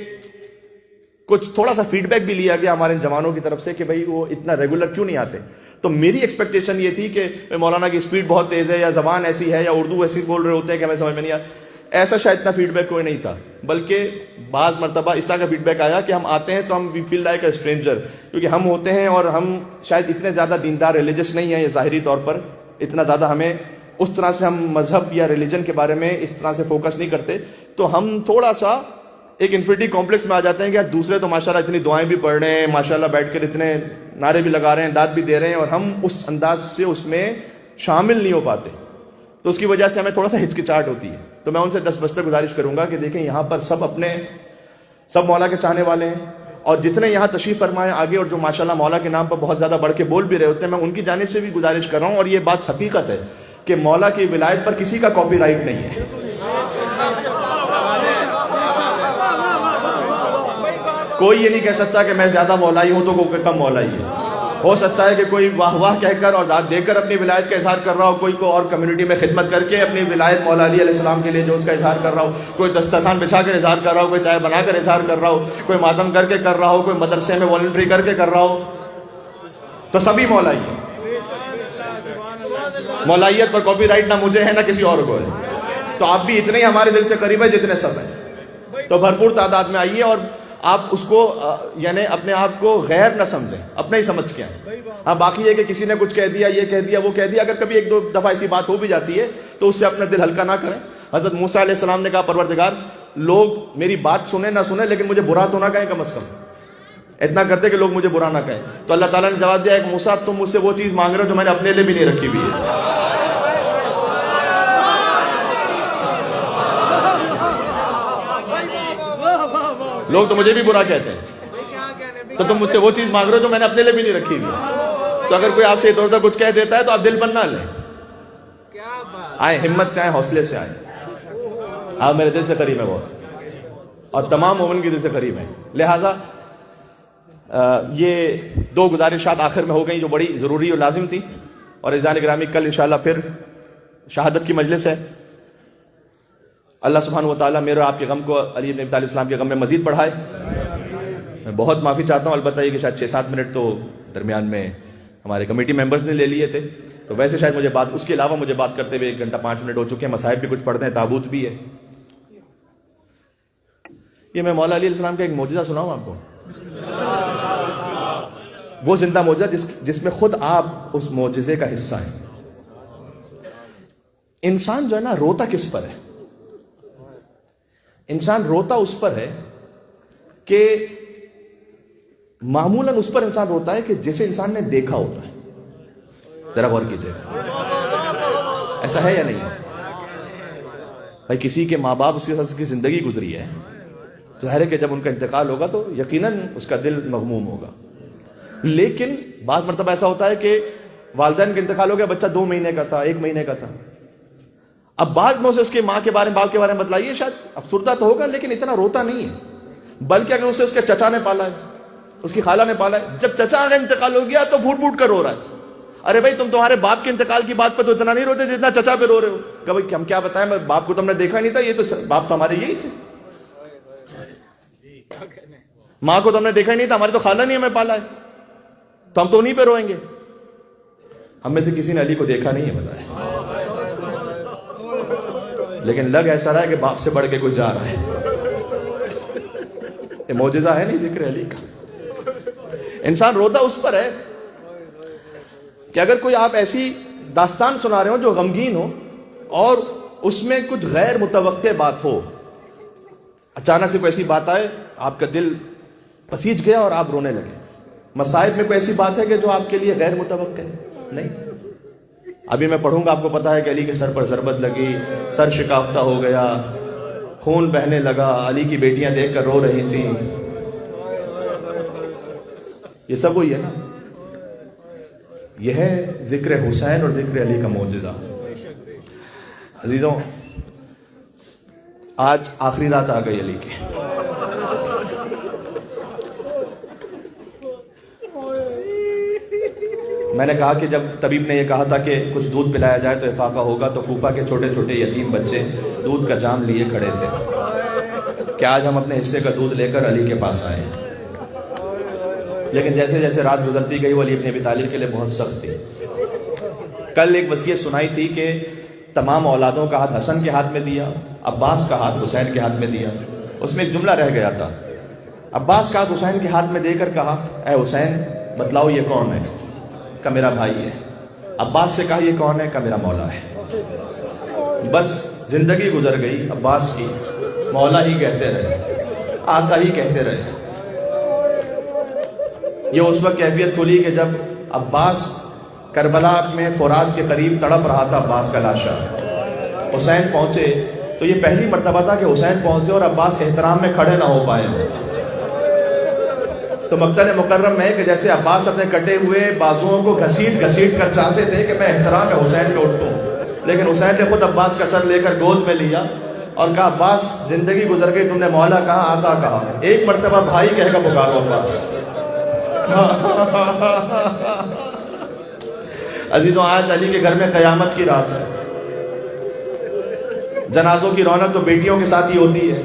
کچھ تھوڑا سا فیڈ بیک بھی لیا گیا ہمارے جوانوں کی طرف سے کہ بھائی وہ اتنا ریگولر کیوں نہیں آتے. تو میری ایکسپیکٹیشن یہ تھی کہ مولانا کی اسپیڈ بہت تیز ہے، یا زبان ایسی ہے، یا اردو ایسی بول رہے ہوتے ہیں کہ ہمیں سمجھ میں نہیں آتا. ایسا شاید اتنا فیڈ بیک کوئی نہیں تھا، بلکہ بعض مرتبہ اس طرح کا فیڈ بیک آیا کہ ہم آتے ہیں تو ہم وی فیل لائک اے اسٹرینجر، کیونکہ ہم ہوتے ہیں اور ہم شاید اتنے زیادہ دیندار ریلیجس نہیں ہیں، یہ ظاہری طور پر اتنا زیادہ ہمیں اس طرح سے ہم مذہب یا ریلیجن کے بارے میں اس طرح سے فوکس نہیں کرتے. تو ہم تھوڑا سا ایک انفینٹی کمپلیکس میں آ جاتے ہیں کہ یار دوسرے تو ماشاءاللہ اتنی دعائیں بھی پڑھ رہے ہیں، ماشاءاللہ بیٹھ کر اتنے نعرے بھی لگا رہے ہیں، داد بھی دے رہے ہیں، اور ہم اس انداز سے اس میں شامل نہیں ہو پاتے. تو اس کی وجہ سے ہمیں تھوڑا سا ہچکچاہٹ ہوتی ہے. تو میں ان سے دستبستہ گزارش کروں گا کہ دیکھیں یہاں پر سب مولا کے چاہنے والے ہیں، اور جتنے یہاں تشریف فرمائیں آگے اور جو ماشاءاللہ مولا کے نام پر بہت زیادہ بڑھ کے بول بھی رہے ہوتے ہیں، میں ان کی جانب سے بھی گزارش کر رہا ہوں. اور یہ بات حقیقت ہے کہ مولا کی ولایت پر کسی کا کاپی رائٹ نہیں ہے. کوئی یہ نہیں کہہ سکتا کہ میں زیادہ مولائی ہوں تو کوئی کم مولائی ہے. ہو سکتا ہے کہ کوئی واہ واہ کہہ کر اور داد دے کر اپنی ولایت کا اظہار کر رہا ہو، کوئی کو اور کمیونٹی میں خدمت کر کے اپنی ولایت مولا علی علیہ السلام کے لیے جو اس کا اظہار کر رہا ہو، کوئی دسترخوان بچھا کر اظہار کر رہا ہو، کوئی چائے بنا کر اظہار کر رہا ہو، کوئی ماتم کر کے کر رہا ہو، کوئی مدرسے میں والنٹری کر کے کر رہا ہو. تو سبھی مولائی ہیں. مولائیت پر کاپی رائٹ نہ مجھے ہے نہ کسی اور کو ہے. تو آپ بھی اتنے ہی ہمارے دل سے قریب ہے جتنے سب ہیں. تو بھرپور تعداد میں آئیے، اور آپ اس کو یعنی اپنے آپ کو غیر نہ سمجھیں، اپنا ہی سمجھ کے آئیں. ہاں باقی ہے کہ کسی نے کچھ کہہ دیا، یہ کہہ دیا، وہ کہہ دیا، اگر کبھی 1-2 دفعہ ایسی بات ہو بھی جاتی ہے تو اس سے اپنا دل ہلکا نہ کریں. حضرت موسیٰ علیہ السلام نے کہا پروردگار لوگ میری بات سنیں نہ سنیں لیکن مجھے برا تو نہ کہیں، کم از کم اتنا کرتے کہ لوگ مجھے برا نہ کہیں. تو اللہ تعالیٰ نے جواب دیا، ایک موسیٰ تم مجھ سے وہ چیز مانگ رہے ہو جو میں نے اپنے لیے بھی نہیں رکھی ہوئی ہے. لوگ تو مجھے بھی برا کہتے ہیں، تو تم مجھ سے وہ چیز مانگ رہے ہو جو میں نے اپنے لیے بھی نہیں رکھی ہوئی. تو اگر کوئی آپ سے ادھر ادھر کچھ کہہ دیتا ہے تو آپ دل پر نہ لیں، آئیں ہمت سے، آئیں حوصلے سے، آئیں. آپ میرے دل سے قریب ہے بہت. اور تمام مومن کے دل سے قریب ہیں. لہٰذا یہ دو گزارشات آخر میں ہو گئیں جو بڑی ضروری اور لازم تھی. اور عزیزان گرامی کل انشاءاللہ پھر شہادت کی مجلس ہے. اللہ سبحانہ و تعالیٰ میرے اور آپ کے غم کو علی بن ابی طالب السلام کے غم میں مزید بڑھائے. میں بہت معافی چاہتا ہوں، البتہ یہ کہ شاید 6-7 منٹ تو درمیان میں ہمارے کمیٹی ممبرز نے لے لیے تھے، تو ویسے شاید مجھے بات اس کے علاوہ مجھے بات کرتے ہوئے 1 گھنٹہ 5 منٹ ہو چکے ہیں. مصائب بھی کچھ پڑھتے ہیں، تابوت بھی ہے. یہ میں مولا علی علیہ السلام کا ایک معجزہ سناؤں آپ کو. وہ زندہ معجزہ جس میں خود آپ اس معجزے کا حصہ ہیں. انسان جو ہے نا روتا کس پر ہے؟ انسان روتا اس پر ہے کہ معمولاً اس پر انسان روتا ہے کہ جسے انسان نے دیکھا ہوتا ہے. ذرا غور کیجئے، ایسا ہے یا نہیں ہے؟ بھائی کسی کے ماں باپ اس کے ساتھ کی زندگی گزری ہے، ظاہر ہے کہ جب ان کا انتقال ہوگا تو یقیناً اس کا دل مغموم ہوگا. لیکن بعض مرتبہ ایسا ہوتا ہے کہ والدین کا انتقال ہو گیا، بچہ 2 مہینے کا تھا، 1 مہینے کا تھا. اب بعد میں اسے اس کے ماں کے بارے میں باپ کے بارے میں بتلائیے، شاید افسردہ تو ہوگا لیکن اتنا روتا نہیں ہے. بلکہ اگر اسے اس کے چچا نے پالا ہے، اس کی خالہ نے پالا ہے، جب چچا کا انتقال ہو گیا تو پھوٹ پھوٹ کر رو رہا ہے. ارے بھائی تمہارے باپ کے انتقال کی بات پہ تو اتنا نہیں روتے جتنا چچا پہ رو رہے ہو. کہ بھائی ہم کیا بتائیں، میں باپ کو تو ہم نے دیکھا نہیں تھا، یہ تو باپ تو ہمارے یہی تھے. ماں کو تو ہم نے دیکھا ہی نہیں تھا، ہماری تو خالہ نہیں ہمیں پالا ہے، تو ہم تو انہیں پہ روئیں گے. ہم میں سے کسی نے علی کو دیکھا نہیں ہے بتایا، لیکن لگ ایسا رہا ہے کہ باپ سے بڑھ کے کوئی جا رہا ہے. یہ معجزہ ہے نہیں ذکر علی کا. انسان روتا اس پر ہے کہ اگر کوئی آپ ایسی داستان سنا رہے ہو جو غمگین ہو اور اس میں کچھ غیر متوقع بات ہو، اچانک سے کوئی ایسی بات آئے، آپ کا دل پسیج گیا اور آپ رونے لگے. مصائب میں کوئی ایسی بات ہے کہ جو آپ کے لیے غیر متوقع ہے؟ نہیں. ابھی میں پڑھوں گا، آپ کو پتا ہے کہ علی کے سر پر ضربت لگی، سر شکافتہ ہو گیا، خون بہنے لگا، علی کی بیٹیاں دیکھ کر رو رہی تھیں. یہ سب وہی ہے نا. یہ ہے ذکر حسین اور ذکر علی کا معجزہ. عزیزوں، آج آخری رات آ گئی علی کی. میں نے کہا کہ جب طبیب نے یہ کہا تھا کہ کچھ دودھ پلایا جائے تو افاقہ ہوگا، تو کوفہ کے چھوٹے چھوٹے یتیم بچے دودھ کا جام لیے کھڑے تھے کہ آج ہم اپنے حصے کا دودھ لے کر علی کے پاس آئے. لیکن جیسے جیسے رات گزرتی گئی وہ علی ابن ابی طالب کے لیے بہت سخت تھی. کل ایک وصیت سنائی تھی کہ تمام اولادوں کا ہاتھ حسن کے ہاتھ میں دیا، عباس کا ہاتھ حسین کے ہاتھ میں دیا. اس میں ایک جملہ رہ گیا تھا. عباس کا ہاتھ حسین کے ہاتھ میں دے کر کہا، اے حسین بتلاؤ یہ کون ہے؟ کہ میرا بھائی ہے. عباس سے کہا یہ کون ہے؟ کہ میرا مولا ہے. بس زندگی گزر گئی عباس کی، مولا ہی کہتے رہے، آقا ہی کہتے رہے. یہ اس وقت کیفیت کھلی کہ جب عباس کربلا میں فرات کے قریب تڑپ رہا تھا، عباس کا لاشا، حسین پہنچے تو یہ پہلی مرتبہ تھا کہ حسین پہنچے اور عباس احترام میں کھڑے نہ ہو پائے. تو مقتل مکرم میں کہ جیسے عباس اپنے کٹے ہوئے بازوؤں کو گھسیٹ گھسیٹ کر چاہتے تھے کہ میں احترام میں حسین پہ اٹھوں، لیکن حسین نے خود عباس کا سر لے کر گود میں لیا اور کہا عباس زندگی گزر گئی، تم نے مولا کہا، آقا کہا، ایک مرتبہ بھائی کہہ کر پکارو عباس. عزیزوں، آج علی کے گھر میں قیامت کی رات ہے. جنازوں کی رونق تو بیٹیوں کے ساتھ ہی ہوتی ہے.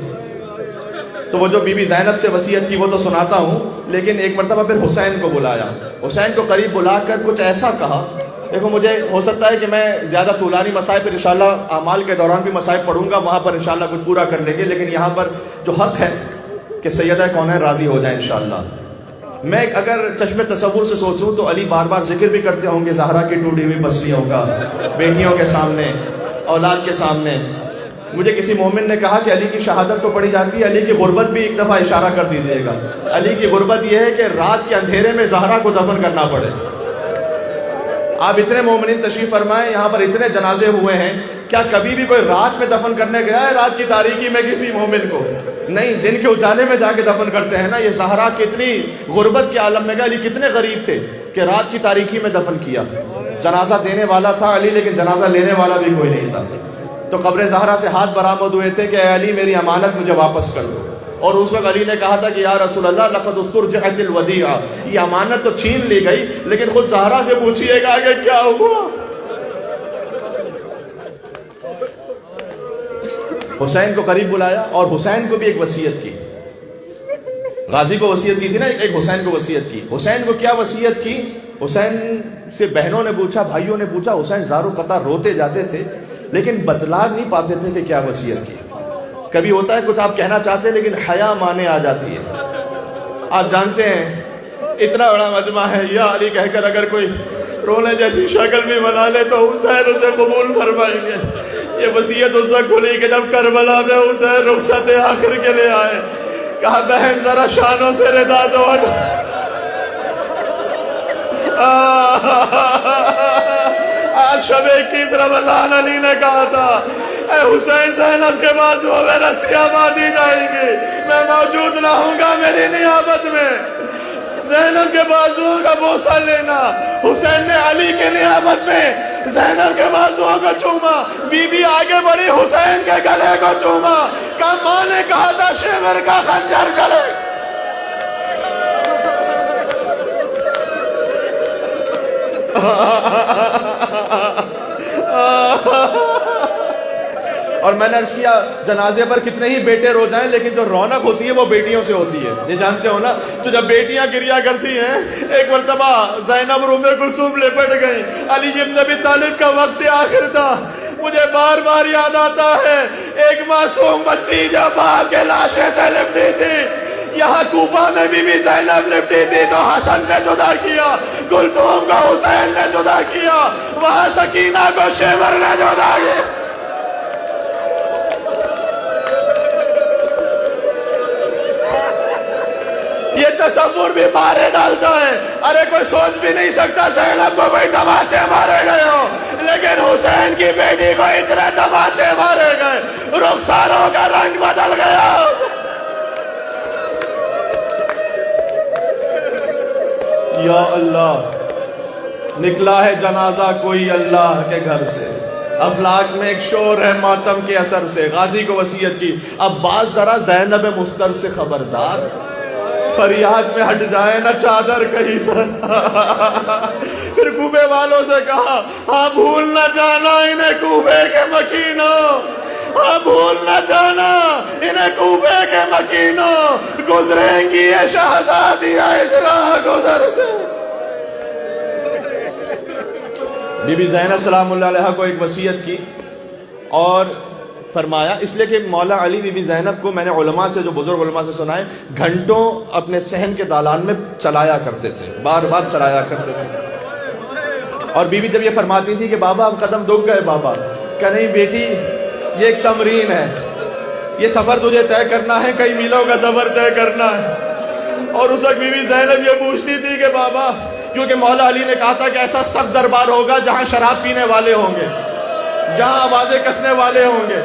تو وہ جو بی بی زینب سے وصیت کی وہ تو سناتا ہوں، لیکن ایک مرتبہ پھر حسین کو بلایا. حسین کو قریب بلا کر کچھ ایسا کہا. دیکھو مجھے ہو سکتا ہے کہ میں زیادہ طولانی مسائل پر انشاءاللہ اعمال کے دوران بھی مسائل پڑھوں گا، وہاں پر انشاءاللہ کچھ پورا کر لیں گے، لیکن یہاں پر جو حق ہے کہ سیدہ کونین راضی ہو جائیں انشاءاللہ. میں اگر چشم تصور سے سوچوں تو علی بار بار ذکر بھی کرتے ہوں گے زہرا کی ٹوٹی ہوئی پسلیوں کا، بیٹیوں کے سامنے، اولاد کے سامنے. مجھے کسی مومن نے کہا کہ علی کی شہادت تو پڑھی جاتی ہے، علی کی غربت بھی ایک دفعہ اشارہ کر دیجیے گا. علی کی غربت یہ ہے کہ رات کے اندھیرے میں زہرا کو دفن کرنا پڑے. آپ اتنے مومنین تشریف فرمائیں، یہاں پر اتنے جنازے ہوئے ہیں، کیا کبھی بھی کوئی رات میں دفن کرنے گیا ہے رات کی تاریکی میں کسی مومن کو؟ نہیں، دن کے اجالے میں جا کے دفن کرتے ہیں نا. یہ زہرا کتنی غربت کے عالم میں گیا، علی کتنے غریب تھے کہ رات کی تاریکی میں دفن کیا. جنازہ دینے والا تھا علی، لیکن جنازہ لینے والا بھی کوئی نہیں تھا. تو قبر زہرا سے ہاتھ برآمد ہوئے تھے کہ اے علی میری امانت مجھے واپس کر دو. اور اس وقت علی نے کہا تھا کہ یا رسول اللہ لقد استرجعت الودیعہ، یہ امانت تو چھین لی گئی لیکن خود زہرا سے پوچھئے گا کہ کیا ہوا۔ حسین کو قریب بلایا اور حسین کو بھی ایک وصیت کی، غازی کو وصیت کی تھی نا، ایک حسین کو وصیت کی۔ حسین کو کیا وصیت کی؟ حسین سے بہنوں نے پوچھا، بھائیوں نے پوچھا، حسین زارو قطار روتے جاتے تھے لیکن بتلا نہیں پاتے تھے کہ کیا وصیت کی۔ کبھی ہوتا ہے کچھ آپ کہنا چاہتے ہیں لیکن حیا مانے آ جاتی ہے۔ آپ جانتے ہیں اتنا بڑا مجمع ہے، یا علی کہہ کر اگر کوئی رونے جیسی شکل بھی بنا لے تو حسین اسے قبول فرمائیں گے۔ یہ وصیت اس وقت کھلی کہ جب کربلا میں حسین رخصت آخر کے لیے آئے، کہا بہن ذرا شانوں سے ردا دو۔ آج شب 21 رمضان علی نے کہا تھا اے حسین زینب کے بازو میں رسیاں باندھی جائیں گی، میں موجود نہ ہوں گا میری نیابت میں، زینب کے بازو کا بوسہ لینا۔ حسین نے علی کے نیابت میں زینب کے بازو کو چوما، بی بی آگے بڑھی حسین کے گلے کو چوما، کہ ماں نے کہا تھا شیور کا خنجر گلے۔ اور میں نے عرض کیا جنازے پر کتنے ہی بیٹے رو جائیں لیکن جو رونق ہوتی ہے وہ بیٹیوں سے ہوتی ہے، یہ جانتے ہو نا۔ تو جب بیٹیاں گریا کرتی ہیں، ایک مرتبہ زینب اور ام کلثوم لپٹ گئی، علی بن ابی طالب کا وقت آخر تھا، مجھے بار بار یاد آتا ہے ایک معصوم بچی جو باپ کے لاشے سے لپٹی تھی۔ یہاں کوفہ میں بھی زینب لپٹی تھی تو حسن نے جدا کیا، کلثوم کو حسین نے جدا کیا، وہاں سکینہ کو شیور نے جدا کیا۔ یہ تصور بھی مارے ڈالتا ہے، ارے کوئی سوچ بھی نہیں سکتا زینب کو کوئی تماچے مارے گئے ہو، لیکن حسین کی بیٹی کو اتنے تماچے مارے گئے، رخساروں کا رنگ بدل گیا۔ یا اللہ، نکلا ہے جنازہ کوئی اللہ کے گھر سے، افلاک میں ایک شور ہے ماتم کے اثر سے۔ غازی کو وصیت کی، اب باز ذرا زینب مستر سے خبردار، فریاد میں ہٹ جائے نہ چادر کہیں سے۔ پھر کوفے والوں سے کہا ہاں بھول نہ جانا انہیں کوفے کے مکینوں، ہاں بھول نہ جانا انہیں کوفے کے مکینوں، گزریں گی یہ شہزادیاں اس راہ گزر سے۔ بی بی زینب سلام اللہ علیہ کو ایک وصیت کی اور فرمایا، اس لیے کہ مولا علی بی بی زینب کو میں نے علماء سے، جو بزرگ علماء سے سنا ہے، گھنٹوں اپنے صحن کے دالان میں چلایا کرتے تھے، بار بار چلایا کرتے تھے۔ اور بی بی جب یہ فرماتی تھی کہ بابا اب قدم دکھ گئے بابا، کہ نہیں بیٹی یہ ایک تمرین ہے، یہ سفر تجھے طے کرنا ہے، کئی میلوں کا سفر طے کرنا ہے۔ اور اس وقت بی بی زینب یہ پوچھتی تھی کہ بابا، کیونکہ مولا علی نے کہا تھا کہ ایسا سخت دربار ہوگا جہاں شراب پینے والے ہوں گے، جہاں آوازیں کسنے والے ہوں گے،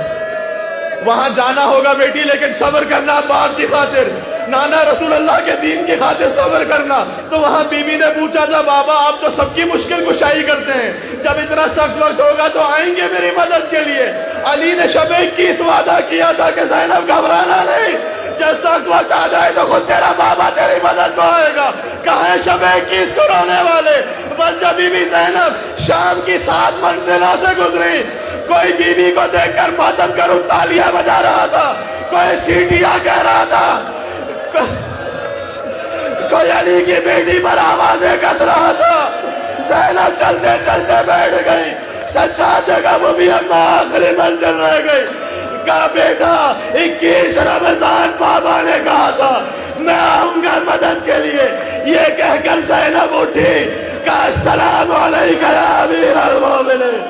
وہاں جانا ہوگا بیٹی، لیکن صبر کرنا باپ کی خاطر، نانا رسول اللہ کے دین کی خاطر صبر کرنا۔ تو وہاں بی بی نے پوچھا تھا بابا آپ تو سب کی مشکل کشائی کرتے ہیں، جب اتنا سخت وقت ہوگا تو آئیں گے میری مدد کے لیے؟ علی نے شب 21 وعدہ کیا تھا کہ زینب گھبرانا نہیں، جب سخت وقت آ جائے تو خود تیرا بابا تیری مدد کو آئے گا۔ کہاں ہے شب 21 کو رونے والے؟ بس جب بی بی زینب شام کی 7 منزلوں سے گزری، کوئی بی بی کو دیکھ کر ماتم کروں تالیاں بجا رہا تھا، کوئی سیٹیاں کہہ رہا تھا، کوئی علی کی بیٹی پر آوازیں کس رہا تھا۔ زینب چلتے چلتے بیٹھ گئی، سجادے کا وہ بھی اما آخری منزل رہ گئی۔ کہا بیٹا 21 رمضان بابا نے کہا تھا میں آؤں گا مدد کے لیے، یہ کہہ کر زینب اٹھی، کہا السلام علیکم یا امیر المومنین۔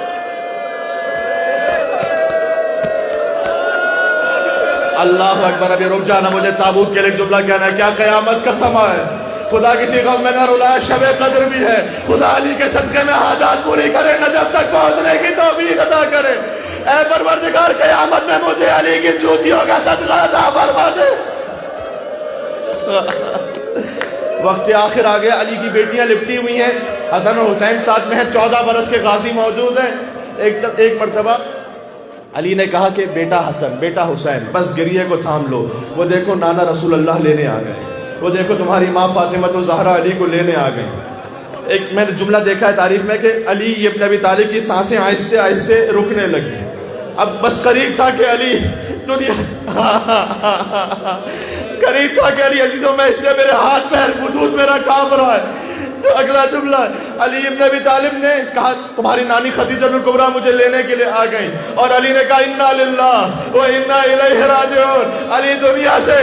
اللہ اکبر، ابھی رک جانا، مجھے تابوت کے لیے جملہ کہنا ہے۔ کیا قیامت کا سما ہے، خدا کسی غم میں نہ رلایا، شب قدر بھی ہے، خدا علی کے صدقے میں حاجات پوری کرے، نجف تک پہنچنے کی توفیق عطا کرے۔ اے پروردگار قیامت میں مجھے علی کی جوتیوں کا صدقہ عطا فرما دے۔ وقت آخر آ گیا، علی کی بیٹیاں لپٹی ہوئی ہیں، حسن اور حسین ساتھ میں ہیں، 14 برس کے غازی موجود ہیں۔ ایک مرتبہ علی نے کہا کہ بیٹا حسن، بیٹا حسین، بس گریے کو تھام لو، وہ دیکھو نانا رسول اللہ لینے آ گئے، وہ دیکھو تمہاری ماں فاطمہ الزہرا علی کو لینے آ گئی۔ ایک میں نے جملہ دیکھا ہے تاریخ میں کہ علی ابن ابی طالب کی سانسیں آہستہ آہستہ رکنے لگی، اب بس قریب تھا کہ علی دنیا قریب تھا کہ علی عزیزوں میں اس لیے میرے ہاتھ پیر وجود میرا کانپ رہا ہے۔ تو اگلا جملہ علی ابن ابی طالب نے کہا تمہاری نانی خدیجہ الکبریٰ مجھے لینے کے لیے آ گئی، اور علی نے کہا انا للہ و انا الیہ راجعون، علی دنیا سے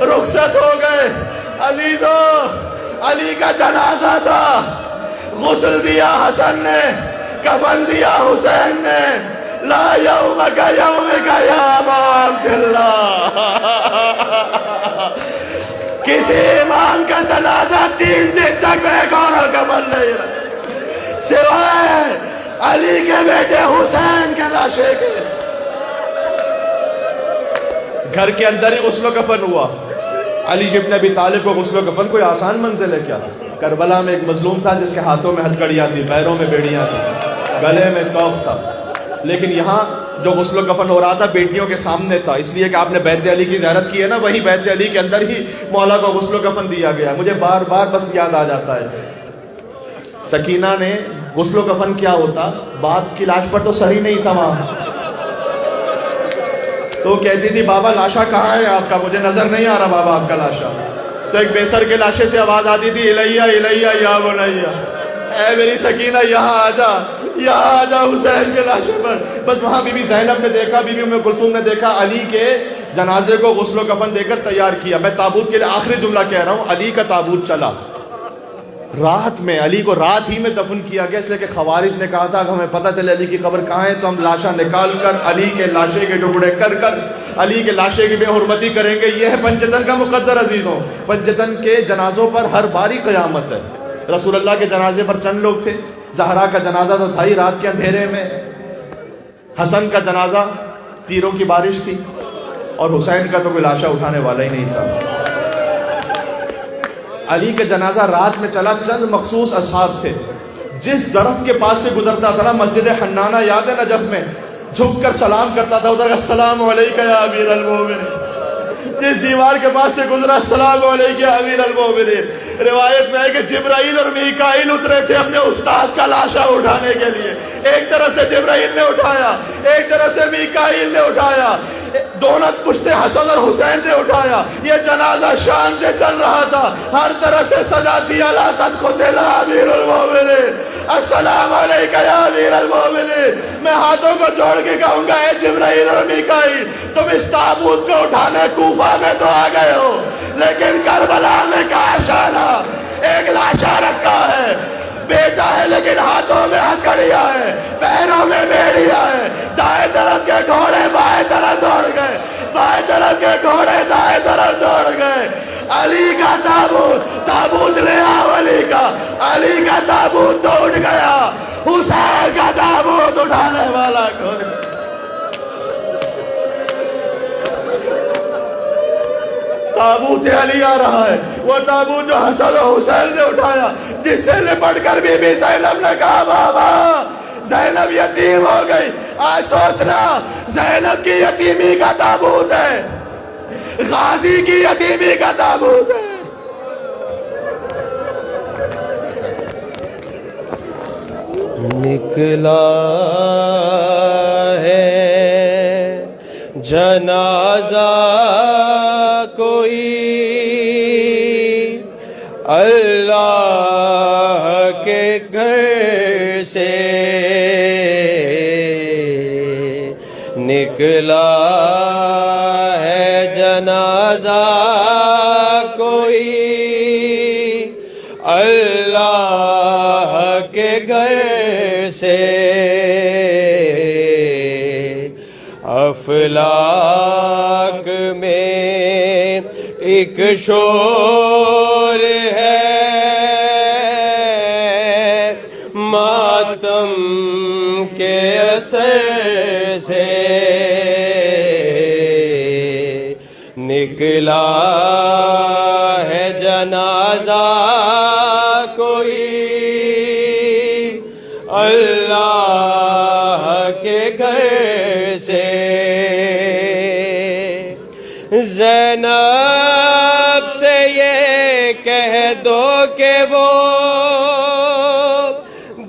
رخصت ہو گئے۔ عزیزوں علی کا جنازہ تھا، غسل دیا حسن نے، کفن دیا حسین نے، لا یوم کا یوم کا یا ابا عبداللہ۔ کسی امام کا جنازہ 3 دن تک ایک اور کفن نہیں رہا سوائے علی کے بیٹے حسین کے لاشے کے۔ گھر کے اندر ہی غسل و کفن ہوا۔ علی ابن ابی طالب کو غسل و کفن کوئی آسان منزل ہے کیا؟ کربلا میں ایک مظلوم تھا جس کے ہاتھوں میں ہتھکڑیاں تھی، پیروں میں بیڑیاں تھی، گلے میں توق تھا، لیکن یہاں جو غسل و کفن ہو رہا تھا بیٹیوں کے سامنے تھا، اس لیے کہ آپ نے بیت علی کی زیارت کی ہے نا، وہی بیت علی کے اندر ہی مولا کو غسل و کفن دیا گیا۔ مجھے بار بار بس یاد آ جاتا ہے سکینہ نے غسل و کفن کیا ہوتا، باپ کی لاش پر تو سر ہی نہیں تھا وہاں، تو کہتی تھی بابا لاشا کہاں ہے آپ کا، مجھے نظر نہیں آ رہا بابا آپ کا لاشا۔ تو ایک بے سر کے لاشے سے آواز آتی تھی الیہ الیہ یا بنیہ، اے میری سکینہ یہاں آجا، یہاں آجا حسین کے لاشے پر۔ بس وہاں بی بی زینب نے دیکھا، بی بی ام کلثوم نے دیکھا، علی کے جنازے کو غسل و کفن دے کر تیار کیا۔ میں تابوت کے لیے آخری جملہ کہہ رہا ہوں، علی کا تابوت چلا رات میں، علی کو رات ہی میں دفن کیا گیا، اس لیے کہ خوارج نے کہا تھا کہ ہمیں پتہ چلے علی کی قبر کہاں ہے تو ہم لاشا نکال کر علی کے لاشے کے ٹکڑے کر کر علی کے لاشے کی بے حرمتی کریں گے۔ یہ ہے پنجتن کا مقدر عزیزوں۔ پنجتن کے جنازوں پر ہر باری قیامت ہے۔ رسول اللہ کے جنازے پر چند لوگ تھے، زہرا کا جنازہ تو تھا ہی رات کے اندھیرے میں، حسن کا جنازہ تیروں کی بارش تھی، اور حسین کا تو کوئی لاشا اٹھانے والا ہی نہیں تھا۔ علی کا جنازہ رات میں چلا، چند مخصوص اصحاب تھے، جس درخت کے پاس سے گزرتا تھا نا، مسجد حنانہ یاد ہے نجف میں، جھک کر سلام کرتا تھا ادھر، السلام علیکہ یا امیر المومنین۔ جس دیوار کے پاس سے گزرا، السلام علیکہ یا امیر المومنین۔ روایت میں ہے کہ جبرائیل اور میکائیل اترے تھے اپنے استاد کا لاشا اٹھانے کے لیے، ایک طرف سے جبرائیل نے اٹھایا، ایک طرف سے میکائیل نے اٹھایا، دونوں پشتے حسن اور حسین نے اٹھایا۔ یہ جنازہ شان سے چل رہا تھا، ہر طرف سے سجا دیا، لا قد قتل امیر المومنین، السلام علیکہ یا امیر المومنین۔ میں ہاتھوں کو جوڑ کے کہوں گا، اے جبرائیل اور میکائیل، تم اس تابوت کو اٹھانے کوفہ میں تو آ گئے ہو، لیکن کربلا میں کاش آنا، ایک لاشا رکھا ہے، بیٹا ہے لیکن ہاتھوں میں ہتھکڑیاں ہے، پیروں میں بیڑیاں ہے، دائیں طرف کے گھوڑے بائیں طرف دوڑ گئے، بائیں طرف کے گھوڑے دائیں طرف دوڑ گئے۔ علی کا تابوت، تابوت لے آؤ علی کا، علی کا تابوت تو اٹھ گیا، حسین کا تابوت اٹھانے والا کوئی۔ تابوت علی آ رہا ہے، وہ تابوت جو حسن و حسین نے اٹھایا، جس سے لپٹ کر بی بی زینب نے کہا بابا زینب یتیم ہو گئی۔ آج سوچنا، زینب کی یتیمی کا تابوت ہے، غازی کی یتیمی کا تابوت ہے۔ نکلا ہے جنازہ کوئی اللہ کے گھر سے، نکلا ہے جنازہ کوئی اللہ کے گھر سے، افلاک میں ایک شور ہے، ماتم کے اثر سے، نکلا ہے جنازہ کوئی اللہ کے گھر سے زینب سے یہ کہہ دو کہ وہ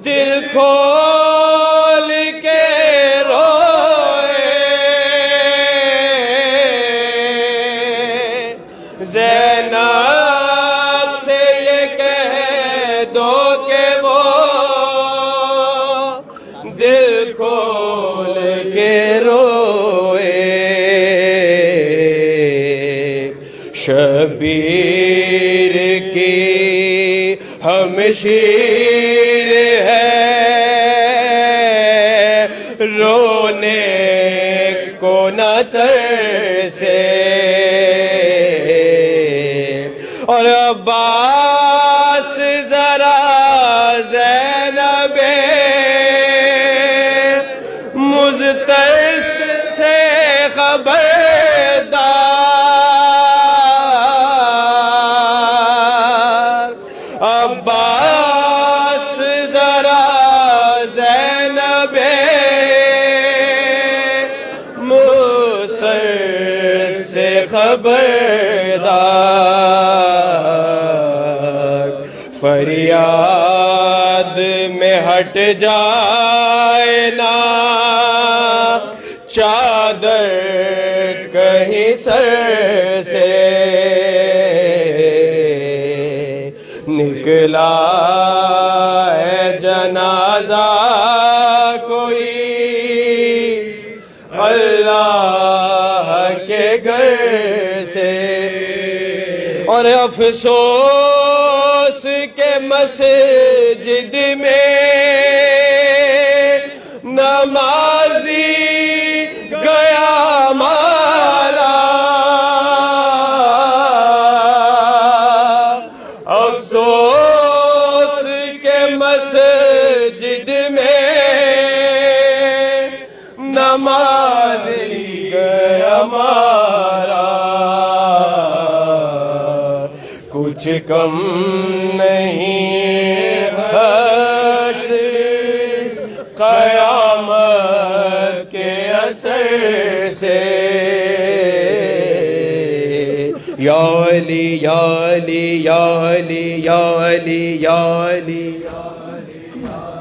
دل کھول کے روئے زینب سے یہ کہہ دو کہ وہ دل کھول کے روئے شبیر کی ہمشیر ہے رونے کو نہ ترسے اور عباس ذرا زینب مضطرس سے خبردار عباس ذرا زینب مضطرس سے خبردار فریاد میں ہٹ جائے نا چادر کہیں سر سے نکلا ہے جنازہ کوئی اللہ کے گھر سے اور افسوس کے مسجد میں نمازی گیا مارا افسوس کے مسجد میں نمازی گیا مارا کچھ کم نہیں حشر قیامت کے اثر سے یا علی یا علی یا علی یا علی یا علی یا علی